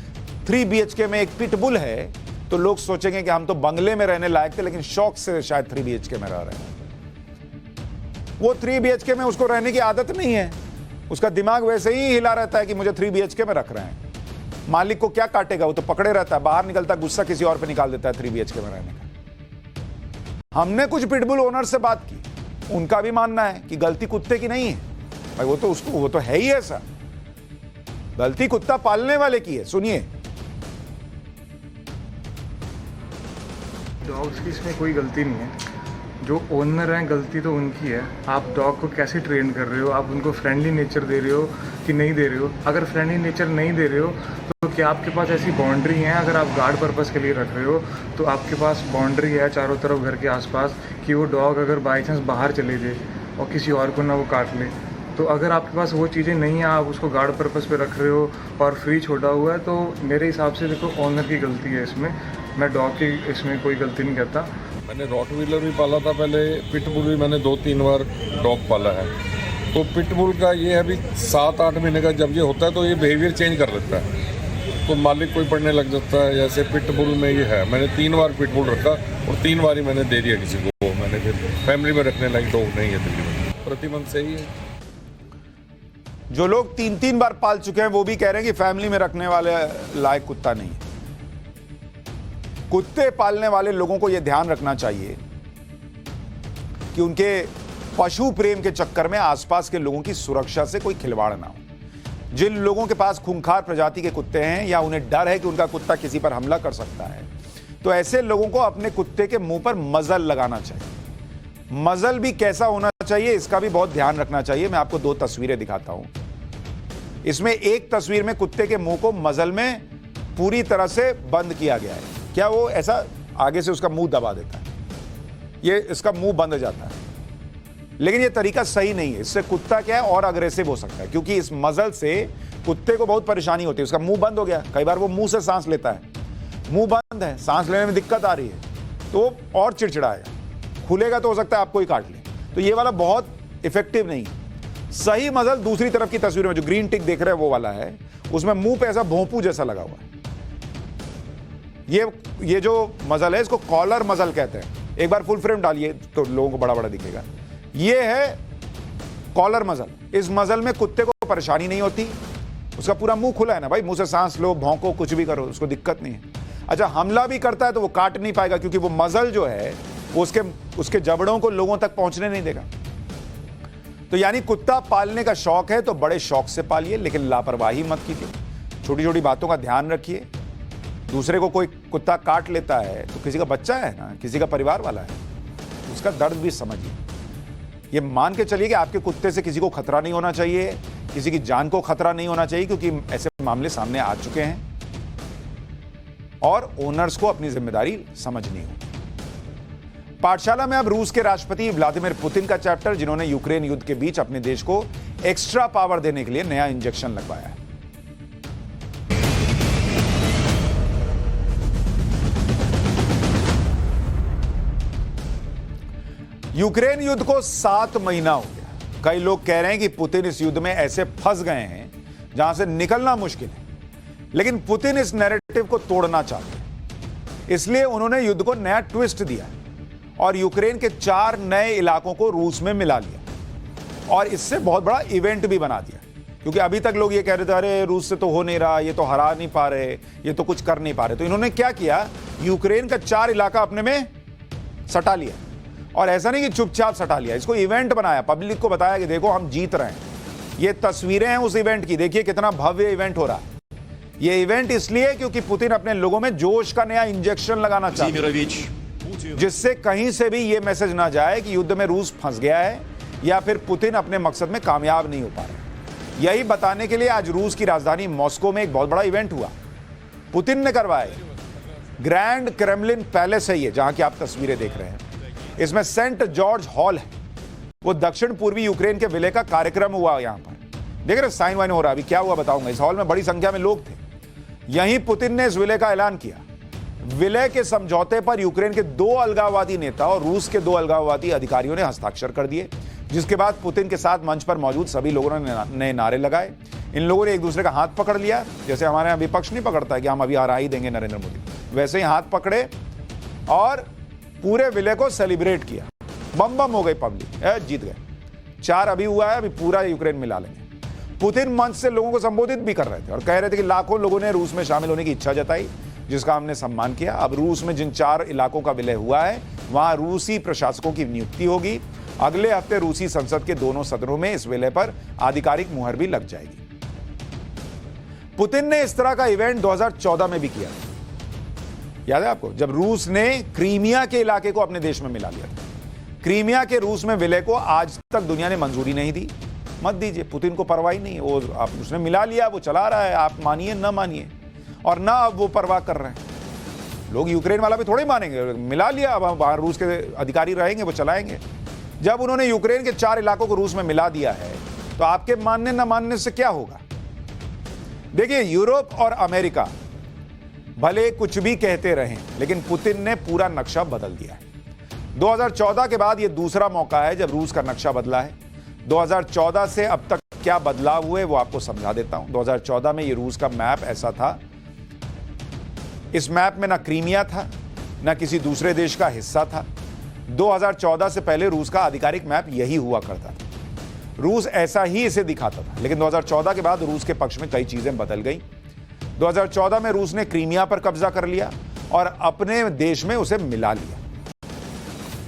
3 BHK में एक पिटबुल है तो लोग सोचेंगे कि हम तो बंगले में रहने लायक थे, लेकिन शौक से शायद 3 BHK में रह रहे हैं। वो 3 BHK में उसको रहने की आदत नहीं है, उसका दिमाग वैसे ही हिला रहता है कि मुझे 3 BHK में रख रहे हैं। मालिक को क्या काटेगा, वो तो पकड़े रहता है, बाहर निकलता गुस्सा किसी और पे निकाल देता है 3 BHK में रहने का। हमने कुछ पिटबुल ओनर से बात की, उनका भी मानना है कि गलती कुत्ते की नहीं है भाई, वो तो है ही ऐसा, गलती कुत्ता पालने वाले की है। सुनिए। डॉग्स की इसमें कोई गलती नहीं है, जो ओनर हैं गलती तो उनकी है। आप डॉग को कैसे ट्रेन कर रहे हो, आप उनको फ्रेंडली नेचर दे रहे हो कि नहीं दे रहे हो। अगर फ्रेंडली नेचर नहीं दे रहे हो तो क्या आपके पास ऐसी बाउंड्री है, अगर आप गार्ड पर्पस के लिए रख रहे हो तो आपके पास बाउंड्री है चारों तरफ घर के आसपास कि वो डॉग अगर बाई चांस बाहर चले जाए और किसी और को ना वो काट ले। तो अगर आपके पास वो चीज़ें नहीं है, आप उसको गार्ड पर्पस पे रख रहे हो और फ्री छोड़ा हुआ है, तो मेरे हिसाब से देखो ओनर की गलती है इसमें। मैं डॉग की इसमें कोई गलती नहीं करता। मैंने रॉटवीलर भी पाला था पहले, पिटबुल भी मैंने 2-3 बार डॉग पाला है। तो पिटबुल का ये है अभी 7-8 महीने का जब ये होता है तो ये बिहेवियर चेंज कर देता है, तो मालिक कोई पढ़ने लग जाता है। जैसे पिटबुल में ये है, मैंने 3 बार पिटबुल रखा और 3 बार ही मैंने दे दिया किसी को। मैंने फिर फैमिली में रखने लायक डॉग नहीं है तकरीबन, प्रतिबंध सही है। जो लोग 3-3 बार पाल चुके हैं वो भी कह रहे हैं कि फैमिली में रखने वाले लायक कुत्ता नहीं है। कुत्ते पालने वाले लोगों को यह ध्यान रखना चाहिए कि उनके पशु प्रेम के चक्कर में आसपास के लोगों की सुरक्षा से कोई खिलवाड़ ना हो। जिन लोगों के पास खूंखार प्रजाति के कुत्ते हैं या उन्हें डर है कि उनका कुत्ता किसी पर हमला कर सकता है, तो ऐसे लोगों को अपने कुत्ते के मुंह पर मजल लगाना चाहिए। मजल भी कैसा होना चाहिए इसका भी बहुत ध्यान रखना चाहिए। मैं आपको 2 तस्वीरें दिखाता हूं। इसमें एक तस्वीर में कुत्ते के मुंह को मजल में पूरी तरह से बंद किया गया है। क्या वो ऐसा आगे से उसका मुंह दबा देता है, ये इसका मुंह बंद हो जाता है, लेकिन ये तरीका सही नहीं है। इससे कुत्ता क्या है और अग्रेसिव हो सकता है, क्योंकि इस मजल से कुत्ते को बहुत परेशानी होती है। उसका मुंह बंद हो गया, कई बार वो मुंह से सांस लेता है, मुंह बंद है, सांस लेने में दिक्कत आ रही है, तो और चिड़चिड़ाएगा, खुलेगा तो हो सकता है आपको ही काट ले। तो ये वाला बहुत इफेक्टिव नहीं है। सही मजल दूसरी तरफ की तस्वीर में जो ग्रीन टिक देख रहे हैं वो वाला है, उसमें मुंह पे ऐसा भोंपू जैसा लगा हुआ है। ये जो मजल है इसको कॉलर मजल कहते हैं। एक बार फुल फ्रेम डालिए तो लोगों को बड़ा बड़ा दिखेगा। ये है कॉलर मजल। इस मजल में कुत्ते को परेशानी नहीं होती, उसका पूरा मुंह खुला है ना भाई, मुंह से सांस लो, भौंको, कुछ भी करो, उसको दिक्कत नहीं है। अच्छा, हमला भी करता है तो वो काट नहीं पाएगा, क्योंकि वो मजल जो है वो उसके जबड़ों को लोगों तक पहुंचने नहीं देगा। तो यानी कुत्ता पालने का शौक है तो बड़े शौक से पालिए, लेकिन लापरवाही मत कीजिए। छोटी छोटी बातों का ध्यान रखिए। दूसरे को कोई कुत्ता काट लेता है तो किसी का बच्चा है ना, किसी का परिवार वाला है, उसका दर्द भी समझिए। ये मान के चलिए कि आपके कुत्ते से किसी को खतरा नहीं होना चाहिए, किसी की जान को खतरा नहीं होना चाहिए, क्योंकि ऐसे मामले सामने आ चुके हैं और ओनर्स को अपनी जिम्मेदारी समझनी हो। पाठशाला में अब रूस के राष्ट्रपति व्लादिमीर पुतिन का चैप्टर, जिन्होंने यूक्रेन युद्ध के बीच अपने देश को एक्स्ट्रा पावर देने के लिए नया इंजेक्शन लगवाया है। यूक्रेन युद्ध को 7 महीना हो गया। कई लोग कह रहे हैं कि पुतिन इस युद्ध में ऐसे फंस गए हैं जहां से निकलना मुश्किल है, लेकिन पुतिन इस नैरेटिव को तोड़ना चाहते हैं। इसलिए उन्होंने युद्ध को नया ट्विस्ट दिया और यूक्रेन के 4 नए इलाकों को रूस में मिला लिया और इससे बहुत बड़ा इवेंट भी बना दिया। क्योंकि अभी तक लोग ये कह रहे थे अरे रूस से तो हो नहीं रहा, ये तो हरा नहीं पा रहे, ये तो कुछ कर नहीं पा रहे। तो इन्होंने क्या किया, यूक्रेन का 4 इलाका अपने में सटा लिया। और ऐसा नहीं कि चुपचाप सटा लिया, इसको इवेंट बनाया, पब्लिक को बताया कि देखो हम जीत रहे हैं। ये तस्वीरें हैं उस इवेंट की, देखिए कितना भव्य इवेंट हो रहा है। ये इवेंट इसलिए क्योंकि पुतिन अपने लोगों में जोश का नया इंजेक्शन लगाना चाहते हैं, जिससे कहीं से भी ये मैसेज ना जाए कि युद्ध में रूस फंस गया है या फिर पुतिन अपने मकसद में कामयाब नहीं हो पा रहे। यही बताने के लिए आज रूस की राजधानी मॉस्को में एक बहुत बड़ा इवेंट हुआ, पुतिन ने करवाया। ग्रैंड क्रेमलिन पैलेस है ये, जहां की आप तस्वीरें देख रहे हैं। इसमें सेंट जॉर्ज हॉल है, वो दक्षिण पूर्वी यूक्रेन के विलय का कार्यक्रम हुआ यहां पर। देख रहे साइन वाइन हो रहा, अभी क्या हुआ बताऊंगा। इस हॉल में बड़ी संख्या में लोग थे। यहीं पुतिन ने इस विलय का ऐलान किया। विलय के समझौते पर यूक्रेन के 2 अलगाववादी नेता और रूस के 2 अलगाववादी अधिकारियों ने हस्ताक्षर कर दिए, जिसके बाद पुतिन के साथ मंच पर मौजूद सभी लोगों ने नारे लगाए। इन लोगों ने एक दूसरे का हाथ पकड़ लिया, जैसे हमारे यहाँ विपक्ष नहीं पकड़ता है कि हम अभी हरा ही देंगे नरेंद्र मोदी, वैसे ही हाथ पकड़े और पूरे विलय को सेलिब्रेट किया। बम बम हो गई पब्लिक, जीत गए। 4 अभी हुआ है, अभी पूरा यूक्रेन मिला लेंगे। पुतिन मंच से लोगों को संबोधित भी कर रहे थे और कह रहे थे कि लाखों लोगों ने रूस में शामिल होने की इच्छा जताई, जिसका हमने सम्मान किया। अब रूस में जिन 4 इलाकों का विलय हुआ है वहां रूसी प्रशासकों की नियुक्ति होगी। अगले हफ्ते रूसी संसद के दोनों सदनों में इस विलय पर आधिकारिक मुहर भी लग जाएगी। पुतिन ने इस तरह का इवेंट 2014 में भी किया, याद है आपको, जब रूस ने क्रीमिया के इलाके को अपने देश में मिला लिया था। क्रीमिया के रूस में विलय को आज तक दुनिया ने मंजूरी नहीं दी। मत दीजिए, पुतिन को परवाह ही नहीं, वो उसने मिला लिया, वो चला रहा है, आप मानिए ना मानिए, और ना अब वो परवाह कर रहे हैं। लोग यूक्रेन वाला भी थोड़े मानेंगे, मिला लिया, अब वहां रूस के अधिकारी रहेंगे, वो चलाएंगे। जब उन्होंने यूक्रेन के 4 इलाकों को रूस में मिला दिया है तो आपके मानने ना मानने से क्या होगा। देखिए, यूरोप और अमेरिका भले कुछ भी कहते रहें, लेकिन पुतिन ने पूरा नक्शा बदल दिया है। 2014 के बाद यह दूसरा मौका है जब रूस का नक्शा बदला है। 2014 से अब तक क्या बदलाव हुए वो आपको समझा देता हूं। 2014 में ये रूस का मैप ऐसा था, इस मैप में ना क्रीमिया था, ना किसी दूसरे देश का हिस्सा था। 2014 से पहले रूस का आधिकारिक मैप यही हुआ करता था, रूस ऐसा ही इसे दिखाता था। लेकिन 2014 के बाद रूस के पक्ष में कई चीजें बदल गई। 2014 में रूस ने क्रीमिया पर कब्जा कर लिया और अपने देश में उसे मिला लिया,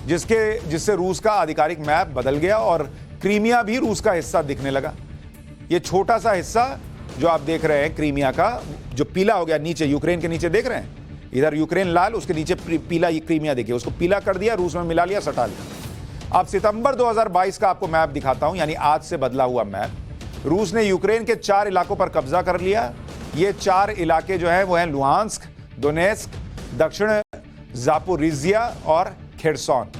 जिससे रूस का आधिकारिक मैप बदल गया और क्रीमिया भी रूस का हिस्सा दिखने लगा। ये छोटा सा हिस्सा जो आप देख रहे हैं क्रीमिया का, जो पीला हो गया नीचे, यूक्रेन के नीचे देख रहे हैं, इधर यूक्रेन लाल, उसके नीचे पीला, ये क्रीमिया देखिए, उसको पीला कर दिया, रूस में मिला लिया, सटा लिया। अब सितंबर 2022 का आपको मैप दिखाता हूं, यानी आज से बदला हुआ मैप। रूस ने यूक्रेन के 4 इलाकों पर कब्जा कर लिया। ये 4 इलाके जो हैं वो हैं लुहांस्क, दोनेस्क, दक्षिण जापोरिजिया और खेरसॉन।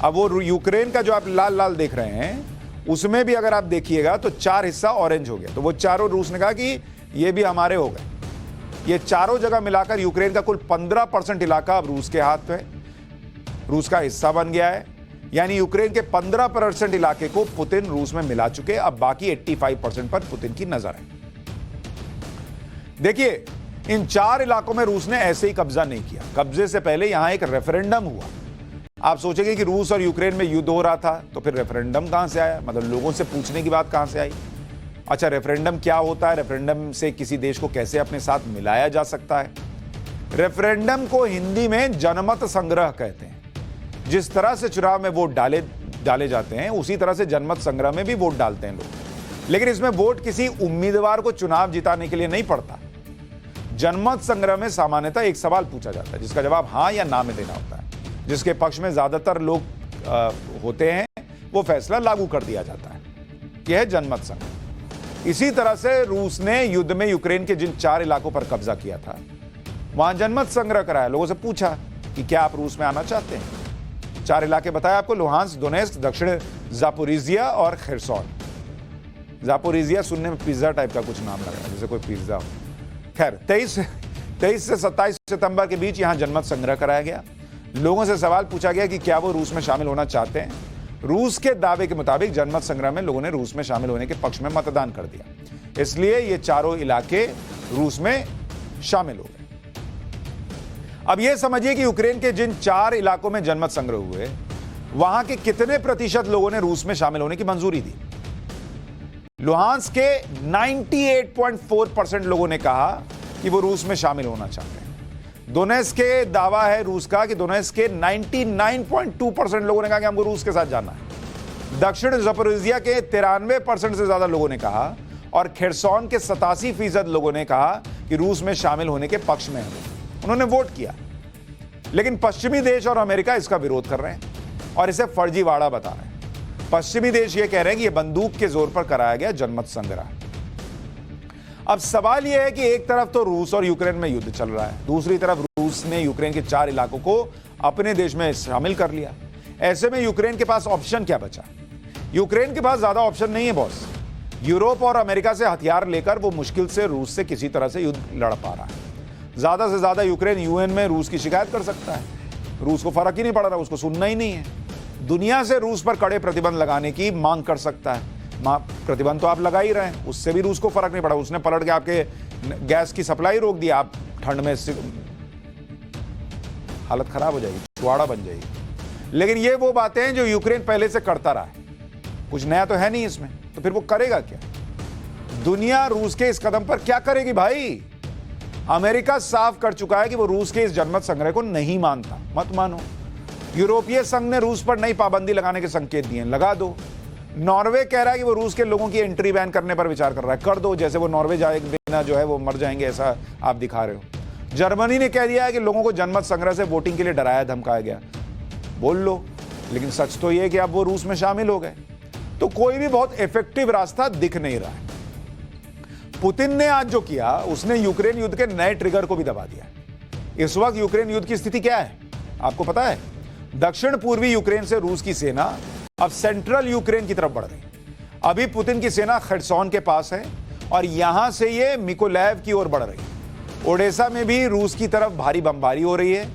अब वो यूक्रेन का जो आप लाल लाल देख रहे हैं उसमें भी अगर आप देखिएगा तो 4 हिस्सा ऑरेंज हो गया। तो वो चारों रूस ने कहा कि ये भी हमारे हो गए। ये चारों जगह मिलाकर यूक्रेन का कुल 15% इलाका अब रूस के हाथ में, रूस का हिस्सा बन गया है। यानी यूक्रेन के 15% इलाके को पुतिन रूस में मिला चुके। अब बाकी 85% पर पुतिन की नजर है। देखिए, इन 4 इलाकों में रूस ने ऐसे ही कब्जा नहीं किया। कब्जे से पहले यहां एक रेफरेंडम हुआ। आप सोचेंगे कि रूस और यूक्रेन में युद्ध हो रहा था, तो फिर रेफरेंडम कहां से आया, मतलब लोगों से पूछने की बात कहां से आई। अच्छा, रेफरेंडम क्या होता है, रेफरेंडम से किसी देश को कैसे अपने साथ मिलाया जा सकता है। रेफरेंडम को हिंदी में जनमत संग्रह कहते हैं। जिस तरह से चुनाव में वोट डाले जाते हैं, उसी तरह से जनमत संग्रह में भी वोट डालते हैं लोग। लेकिन इसमें वोट किसी उम्मीदवार को चुनाव जिताने के लिए नहीं पड़ता। जनमत संग्रह में सामान्यतः एक सवाल पूछा जाता है, जिसका जवाब हां या ना में देना होता है। जिसके पक्ष में ज्यादातर लोग होते हैं वो फैसला लागू कर दिया जाता है। यह है जनमत संग्रह। इसी तरह से रूस ने युद्ध में यूक्रेन के जिन 4 इलाकों पर कब्जा किया था, वहां जनमत संग्रह कराया, लोगों से पूछा कि क्या आप रूस में आना चाहते हैं। 4 इलाके बताया आपको, लुहांस्क, दोनेस्क, दक्षिण जापोरिजिया और खेरसॉन। जापोरिजिया सुनने में पिज्जा टाइप का कुछ नाम लग रहा है, जैसे कोई पिज्जा हो। खैर, 23 से 27 सितंबर के बीच यहां जनमत संग्रह कराया गया। लोगों से सवाल पूछा गया कि क्या वो रूस में शामिल होना चाहते हैं। रूस के दावे के मुताबिक जनमत संग्रह में लोगों ने रूस में शामिल होने के पक्ष में मतदान कर दिया। इसलिए ये चारों इलाके रूस में शामिल हो गए। अब यह समझिए कि यूक्रेन के जिन 4 इलाकों में जनमत संग्रह हुए, वहां के कितने प्रतिशत लोगों ने रूस में शामिल होने की मंजूरी दी। लुहांस्क के 98.4% लोगों ने कहा कि वो रूस में शामिल होना चाहते हैं। दोनेस्क के दावा है रूस का कि दोनेस्क के 99.2% लोगों ने कहा कि हमको रूस के साथ जाना है। दक्षिण ज़पोरिजिया के 93% से ज्यादा लोगों ने कहा और खेरसॉन के 87% लोगों ने कहा कि रूस में शामिल होने के पक्ष में है। उन्होंने वोट किया। लेकिन पश्चिमी देश और अमेरिका इसका विरोध कर रहे हैं और इसे फर्जीवाड़ा बता रहे हैं। पश्चिमी देश ये कह रहे हैं कि यह बंदूक के जोर पर कराया गया जनमत संग्रह। अब सवाल यह है कि एक तरफ तो रूस और यूक्रेन में युद्ध चल रहा है, दूसरी तरफ रूस ने यूक्रेन के 4 इलाकों को अपने देश में शामिल कर लिया। ऐसे में यूक्रेन के पास ऑप्शन क्या बचा? यूक्रेन के पास ज्यादा ऑप्शन नहीं है बॉस। यूरोप और अमेरिका से हथियार लेकर वो मुश्किल से रूस से किसी तरह से युद्ध लड़ पा रहा है। ज्यादा से ज्यादा यूक्रेन यूएन में रूस की शिकायत कर सकता है। रूस को फर्क ही नहीं पड़ रहा, उसको सुनना ही नहीं है। दुनिया से रूस पर कड़े प्रतिबंध लगाने की मांग कर सकता है। प्रतिबंध तो आप लगा ही रहे हैं, उससे भी रूस को फर्क नहीं पड़ा। उसने पलट के आपके गैस की सप्लाई रोक दी, आप ठंड में हालत खराब हो जाएगी, छुआड़ा बन जाएगी। लेकिन ये वो बातें हैं जो यूक्रेन पहले से करता रहा है, कुछ नया तो है नहीं इसमें, तो फिर वो करेगा क्या? दुनिया रूस के इस कदम पर क्या करेगी भाई? अमेरिका साफ कर चुका है कि वो रूस के इस जनमत संग्रह को नहीं मानता। मत मानो। यूरोपीय संघ ने रूस पर नई पाबंदी लगाने के संकेत दिए, लगा दो। नॉर्वे कह रहा है कि वो रूस के लोगों की एंट्री बैन करने पर विचार कर रहा है, कर दो। जैसे वो नॉर्वे जाए बिना जो है वो मर जाएंगे, ऐसा आप दिखा रहे हो। जर्मनी ने कह दिया है कि लोगों को जनमत संग्रह से वोटिंग के लिए डराया धमकाया गया। बोल लो, लेकिन सच तो ये कि अब वो रूस में शामिल हो गए। तो कोई भी बहुत इफेक्टिव रास्ता दिख नहीं रहा है। पुतिन ने आज जो किया, उसने यूक्रेन युद्ध के नए ट्रिगर को भी दबा दिया। इस वक्त यूक्रेन युद्ध की स्थिति क्या है आपको पता है? दक्षिण पूर्वी यूक्रेन से रूस की सेना अब सेंट्रल यूक्रेन की तरफ बढ़ रही। अभी पुतिन की सेना खरसोन के पास है और यहां से ये मिकोलैव की ओर बढ़ रही। ओडेसा में भी रूस की तरफ भारी बमबारी हो रही है।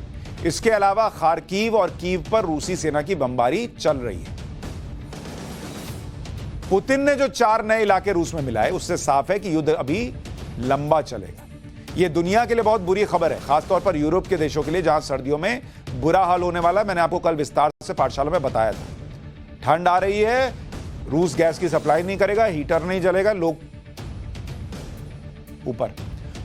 इसके अलावा खार्किव और कीव पर रूसी सेना की बमबारी चल रही है। पुतिन ने जो 4 नए इलाके रूस में मिलाए, उससे साफ है कि युद्ध अभी लंबा चलेगा। यह दुनिया के लिए बहुत बुरी खबर है, खासतौर पर यूरोप के देशों के लिए, जहां सर्दियों में बुरा हाल होने वाला है। मैंने आपको कल विस्तार से पाठशाला में बताया था। ठंड आ रही है, रूस गैस की सप्लाई नहीं करेगा, हीटर नहीं जलेगा, लोग ऊपर।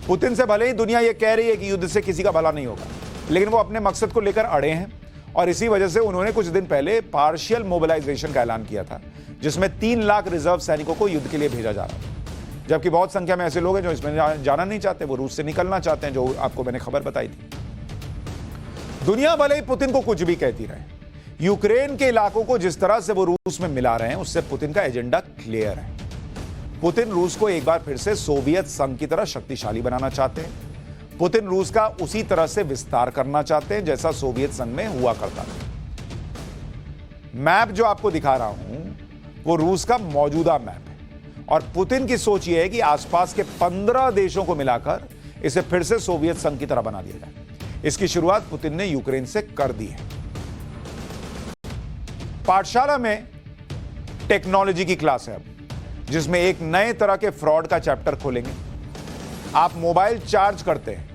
पुतिन से भले ही दुनिया यह कह रही है कि युद्ध से किसी का भला नहीं होगा, लेकिन वो अपने मकसद को लेकर अड़े हैं और इसी वजह से उन्होंने कुछ दिन पहले पार्शियल मोबिलाइजेशन का ऐलान किया था, जिसमें 3 लाख रिजर्व सैनिकों को युद्ध के लिए भेजा जा रहा था। जबकि बहुत संख्या में ऐसे लोग हैं जो इसमें जाना नहीं चाहते, वो रूस से निकलना चाहते हैं, जो आपको मैंने खबर बताई थी। दुनिया भले ही पुतिन को कुछ भी कहती रहे, यूक्रेन के इलाकों को जिस तरह से वो रूस में मिला रहे हैं, उससे पुतिन का एजेंडा क्लियर है। पुतिन रूस को एक बार फिर से सोवियत संघ की तरह शक्तिशाली बनाना चाहते हैं। पुतिन रूस का उसी तरह से विस्तार करना चाहते हैं जैसा सोवियत संघ में हुआ करता था। मैप जो आपको दिखा रहा हूं वो रूस का मौजूदा मैप है और पुतिन की सोच यह है कि आसपास के 15 देशों को मिलाकर इसे फिर से सोवियत संघ की तरह बना दिया जाए। इसकी शुरुआत पुतिन ने यूक्रेन से कर दी है। पाठशाला में टेक्नोलॉजी की क्लास है अब, जिसमें एक नए तरह के फ्रॉड का चैप्टर खोलेंगे। आप मोबाइल चार्ज करते हैं,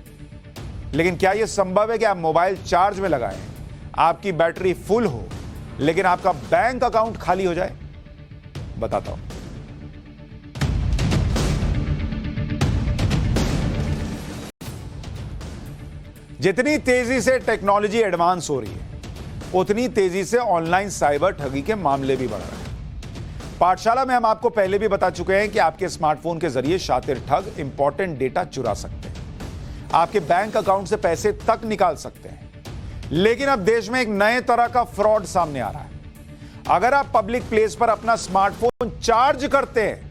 लेकिन क्या यह संभव है कि आप मोबाइल चार्ज में लगाएं, आपकी बैटरी फुल हो, लेकिन आपका बैंक अकाउंट खाली हो जाए? बताता हूं। जितनी तेजी से टेक्नोलॉजी एडवांस हो रही है, उतनी तेजी से ऑनलाइन साइबर ठगी के मामले भी बढ़ रहे हैं। पाठशाला में हम आपको पहले भी बता चुके हैं कि आपके स्मार्टफोन के जरिए शातिर ठग इंपॉर्टेंट डेटा चुरा सकते हैं, आपके बैंक अकाउंट से पैसे तक निकाल सकते हैं। लेकिन अब देश में एक नए तरह का फ्रॉड सामने आ रहा है। अगर आप पब्लिक प्लेस पर अपना स्मार्टफोन चार्ज करते हैं,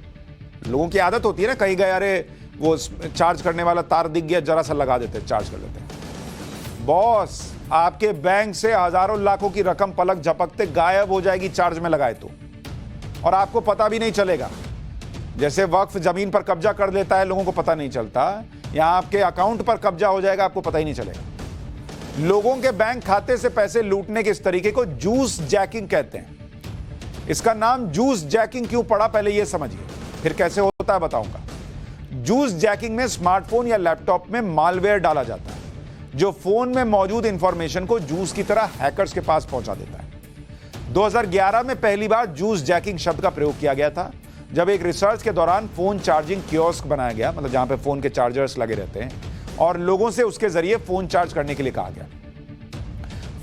लोगों की आदत होती है ना, कहीं गए, अरे वो चार्ज करने वाला तार दिख गया, जरा सा लगा देते हैं, चार्ज कर लेते हैं। बॉस, आपके बैंक से हजारों लाखों की रकम पलक झपकते गायब हो जाएगी चार्ज में लगाए तो, और आपको पता भी नहीं चलेगा। जैसे वक्फ जमीन पर कब्जा कर लेता है, लोगों को पता नहीं चलता, यहां आपके अकाउंट पर कब्जा हो जाएगा, आपको पता ही नहीं चलेगा। लोगों के बैंक खाते से पैसे लूटने के इस तरीके को जूस जैकिंग कहते हैं। इसका नाम जूस जैकिंग क्यों पड़ा, पहले यह समझिए, फिर कैसे होता है बताऊंगा। जूस जैकिंग में स्मार्टफोन या लैपटॉप में मालवेयर डाला जाता है, जो फोन में मौजूद इंफॉर्मेशन को जूस की तरह हैकर्स के पास पहुंचा देता है। 2011 में पहली बार जूस जैकिंग शब्द का प्रयोग किया गया था, जब एक रिसर्च के दौरान फोन चार्जिंग कियोस्क बनाया गया, मतलब जहां पे फोन के चार्जर्स लगे रहते हैं, और लोगों से उसके जरिए फोन चार्ज करने के लिए कहा गया।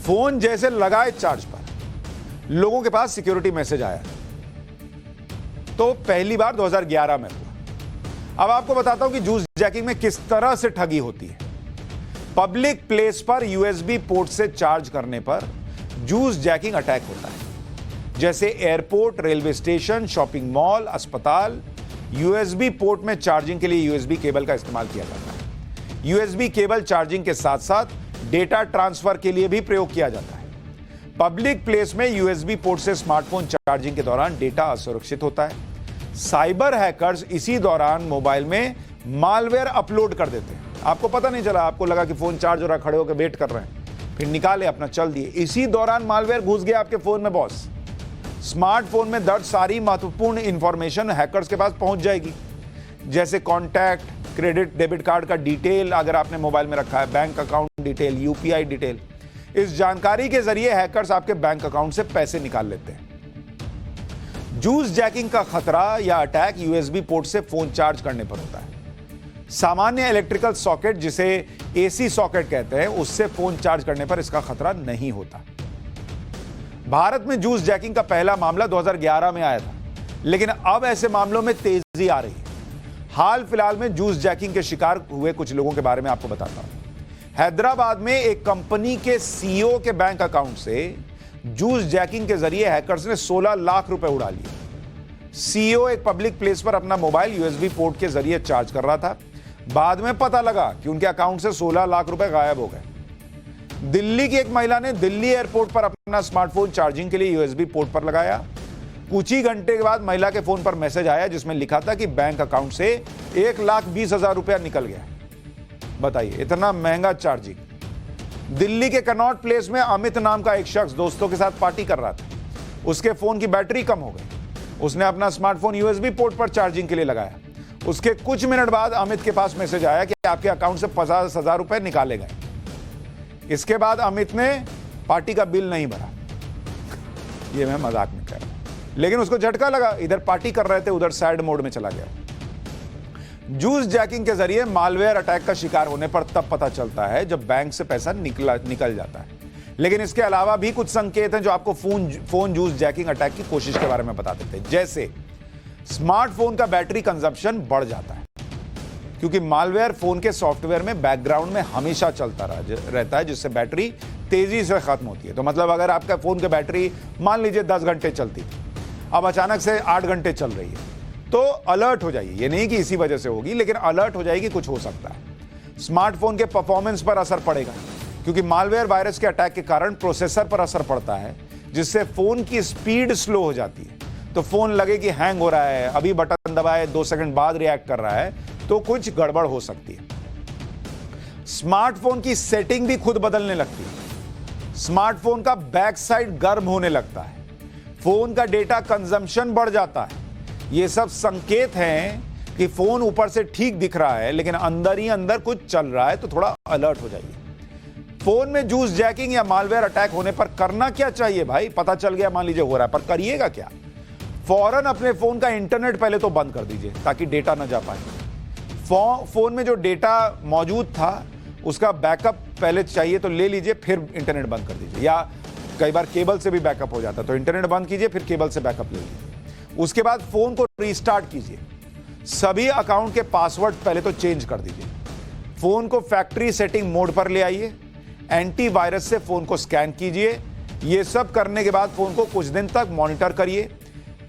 फोन जैसे लगाए चार्ज पर, लोगों के पास सिक्योरिटी मैसेज आया। तो पहली बार 2011 में हुआ। अब आपको बताता हूं कि जूस जैकिंग में किस तरह से ठगी होती है। पब्लिक प्लेस पर यूएसबी पोर्ट से चार्ज करने पर जूस जैकिंग अटैक होता है। जैसे airport, railway station, shopping mall, अस्पताल, यूएसबी पोर्ट में चार्जिंग के लिए यूएसबी केबल का इस्तेमाल किया जाता है। यूएसबी केबल चार्जिंग के साथ साथ डेटा ट्रांसफर के लिए भी प्रयोग किया जाता है। पब्लिक प्लेस में यूएसबी पोर्ट से स्मार्टफोन चार्जिंग के दौरान डेटा असुरक्षित होता है। साइबर हैकर्स इसी दौरान मोबाइल में मालवेयर अपलोड कर देते हैं। आपको पता नहीं चला, आपको लगा कि फोन चार्ज हो रहा, खड़े होकर वेट कर रहे हैं, फिर निकाले अपना चल दिए। इसी दौरान मालवेयर घुस गया आपके फोन में बॉस। स्मार्टफोन में दर्ज सारी महत्वपूर्ण इंफॉर्मेशन हैकर्स के पास पहुंच जाएगी, जैसे कॉन्टैक्ट, क्रेडिट डेबिट कार्ड का डिटेल अगर आपने मोबाइल में रखा है, bank account detail, UPI detail. इस जानकारी के जरिए हैकर्स आपके बैंक अकाउंट से पैसे निकाल लेते हैं। जूस जैकिंग का खतरा या अटैक यूएसबी पोर्ट से फोन चार्ज करने पर होता है। सामान्य इलेक्ट्रिकल सॉकेट, जिसे एसी सॉकेट कहते हैं, उससे फोन चार्ज करने पर इसका खतरा नहीं होता। भारत में जूस जैकिंग का पहला मामला 2011 में आया था, लेकिन अब ऐसे मामलों में तेजी आ रही है। हाल फिलहाल में जूस जैकिंग के शिकार हुए कुछ लोगों के बारे में आपको बताता हूं। हैदराबाद में एक कंपनी के सीईओ के बैंक अकाउंट से जूस जैकिंग के जरिए हैकर्स ने 16 लाख रुपए उड़ा लिए। सीईओ एक पब्लिक प्लेस पर अपना मोबाइल यूएसबी पोर्ट के जरिए चार्ज कर रहा था। बाद में पता लगा कि उनके अकाउंट से 16 लाख रुपए गायब हो गए। दिल्ली की एक महिला ने दिल्ली एयरपोर्ट पर अपना स्मार्टफोन चार्जिंग के लिए यूएसबी पोर्ट पर लगाया। कुछ ही घंटे के बाद महिला के फोन पर मैसेज आया जिसमें लिखा था कि बैंक अकाउंट से 1,20,000 रुपया निकल गया। बताइए, इतना महंगा चार्जिंग। दिल्ली के कनॉट प्लेस में अमित नाम का एक शख्स दोस्तों के साथ पार्टी कर रहा था। उसके फोन की बैटरी कम हो गई। उसने अपना स्मार्टफोन यूएसबी पोर्ट पर चार्जिंग के लिए लगाया। उसके कुछ मिनट बाद अमित के पास मैसेज आया कि आपके अकाउंट से 50,000 रुपए निकाले गए। इसके बाद अमित ने पार्टी का बिल नहीं भरा। ये मैं मजाक में कह रहा हूं, लेकिन उसको झटका लगा। इधर पार्टी कर रहे थे, उधर सैड मोड में चला गया। जूस जैकिंग के जरिए मालवेयर अटैक का शिकार होने पर तब पता चलता है जब बैंक से पैसा निकल जाता है। लेकिन इसके अलावा भी कुछ संकेत हैं जो आपको फोन जूस जैकिंग अटैक की कोशिश के बारे में बता देते हैं। जैसे स्मार्टफोन का बैटरी कंजप्शन बढ़ जाता है, क्योंकि मालवेयर फोन के सॉफ्टवेयर में बैकग्राउंड में हमेशा चलता रहता है, जिससे बैटरी तेजी से खत्म होती है। तो मतलब अगर आपका फोन की बैटरी मान लीजिए 10 घंटे चलती थी, अब अचानक से 8 घंटे चल रही है, तो अलर्ट हो जाइए। ये नहीं कि इसी वजह से होगी, लेकिन अलर्ट हो जाएगी, कुछ हो सकता है। स्मार्टफोन के परफॉर्मेंस पर असर पड़ेगा, क्योंकि मालवेयर वायरस के अटैक के कारण प्रोसेसर पर असर पड़ता है, जिससे फोन की स्पीड स्लो हो जाती है। तो फोन लगे कि हैंग हो रहा है, अभी बटन दबाए 2 सेकंड बाद रिएक्ट कर रहा है, तो कुछ गड़बड़ हो सकती है। स्मार्टफोन की सेटिंग भी खुद बदलने लगती है। स्मार्टफोन का बैक साइड गर्म होने लगता है। फोन का डेटा कंजम्पशन बढ़ जाता है। ये सब संकेत हैं कि फोन ऊपर से ठीक दिख रहा है, लेकिन अंदर ही अंदर कुछ चल रहा है, तो थोड़ा अलर्ट हो जाइए। फोन में जूस जैकिंग या मालवेयर अटैक होने पर करना क्या चाहिए भाई? पता चल गया मान लीजिए हो रहा है, पर करिएगा क्या? फौरन अपने फोन का इंटरनेट पहले तो बंद कर दीजिए ताकि डेटा ना जा पाए। फोन में जो डेटा मौजूद था उसका बैकअप पहले चाहिए तो ले लीजिए, फिर इंटरनेट बंद कर दीजिए। या कई बार केबल से भी बैकअप हो जाता है, तो इंटरनेट बंद कीजिए, फिर केबल से बैकअप ले लीजिए। उसके बाद फोन को रीस्टार्ट कीजिए। सभी अकाउंट के पासवर्ड पहले तो चेंज कर दीजिए। फोन को फैक्ट्री सेटिंग मोड पर ले आइए। एंटीवायरस से फोन को स्कैन कीजिए। ये सब करने के बाद फोन को कुछ दिन तक मॉनिटर करिए,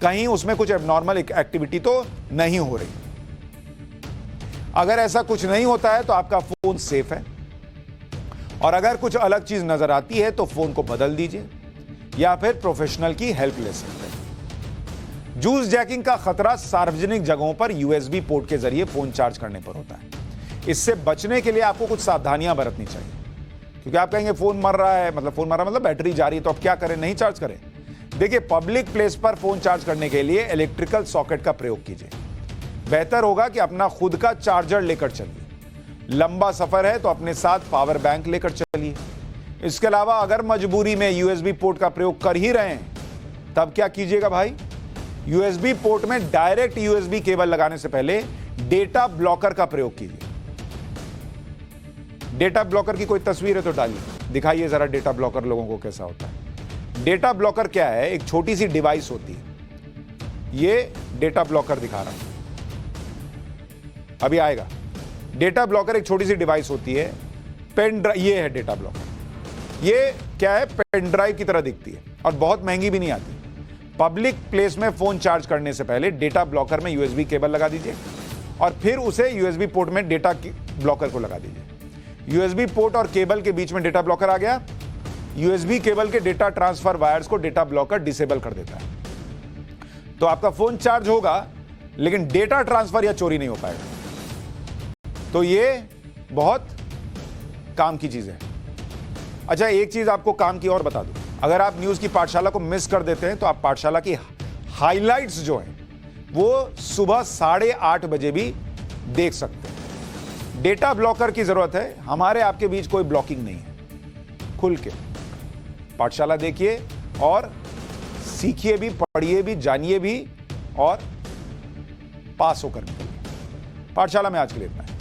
कहीं उसमें कुछ एबनॉर्मल एक्टिविटी तो नहीं हो रही। अगर ऐसा कुछ नहीं होता है तो आपका फोन सेफ है, और अगर कुछ अलग चीज नजर आती है तो फोन को बदल दीजिए या फिर प्रोफेशनल की हेल्प ले सकते हैं। जूस जैकिंग का खतरा सार्वजनिक जगहों पर यूएसबी पोर्ट के जरिए फोन चार्ज करने पर होता है। इससे बचने के लिए आपको कुछ सावधानियां बरतनी चाहिए, क्योंकि आप कहेंगे फोन मर रहा है, मतलब बैटरी जा रही है, तो अब क्या करें? नहीं चार्ज करें। देखिए, पब्लिक प्लेस पर फोन चार्ज करने के लिए इलेक्ट्रिकल सॉकेट का प्रयोग कीजिए। बेहतर होगा कि अपना खुद का चार्जर लेकर चलिए। लंबा सफर है तो अपने साथ पावर बैंक लेकर चलिए। इसके अलावा अगर मजबूरी में यूएसबी पोर्ट का प्रयोग कर ही रहे हैं, तब क्या कीजिएगा भाई? यूएसबी पोर्ट में डायरेक्ट यूएसबी केबल लगाने से पहले डेटा ब्लॉकर का प्रयोग कीजिए। डेटा ब्लॉकर की कोई तस्वीर है तो डालिए, दिखाइए जरा डेटा ब्लॉकर लोगों को कैसा होता है। डेटा ब्लॉकर क्या है? एक छोटी सी डिवाइस होती है। ये डेटा ब्लॉकर दिखा रहा हूं, अभी आएगा। डेटा ब्लॉकर एक छोटी सी डिवाइस होती है। पेन ड्राइव, ये है डेटा ब्लॉकर। ये क्या है? पेन ड्राइव की तरह दिखती है और बहुत महंगी भी नहीं आती। पब्लिक प्लेस में फोन चार्ज करने से पहले डेटा ब्लॉकर में यूएसबी केबल लगा दीजिए और फिर उसे यूएसबी पोर्ट में डेटा ब्लॉकर को लगा दीजिए। यूएसबी पोर्ट और केबल के बीच में डेटा ब्लॉकर आ गया। यूएसबी केबल के डेटा ट्रांसफर वायर्स को डेटा ब्लॉकर डिसेबल कर देता है, तो आपका फोन चार्ज होगा, लेकिन डेटा ट्रांसफर या चोरी नहीं हो पाएगा। तो ये बहुत काम की चीज है। अच्छा, एक चीज आपको काम की और बता दूं, अगर आप न्यूज की पाठशाला को मिस कर देते हैं तो आप पाठशाला की हाइलाइट्स जो हैं वो सुबह 8:30 बजे भी देख सकते हैं। डेटा ब्लॉकर की जरूरत है, हमारे आपके बीच कोई ब्लॉकिंग नहीं है। खुल के पाठशाला देखिए और सीखिए भी, पढ़िए भी, जानिए भी और पास होकर निकलिए। पाठशाला में आज के लिए इतना है।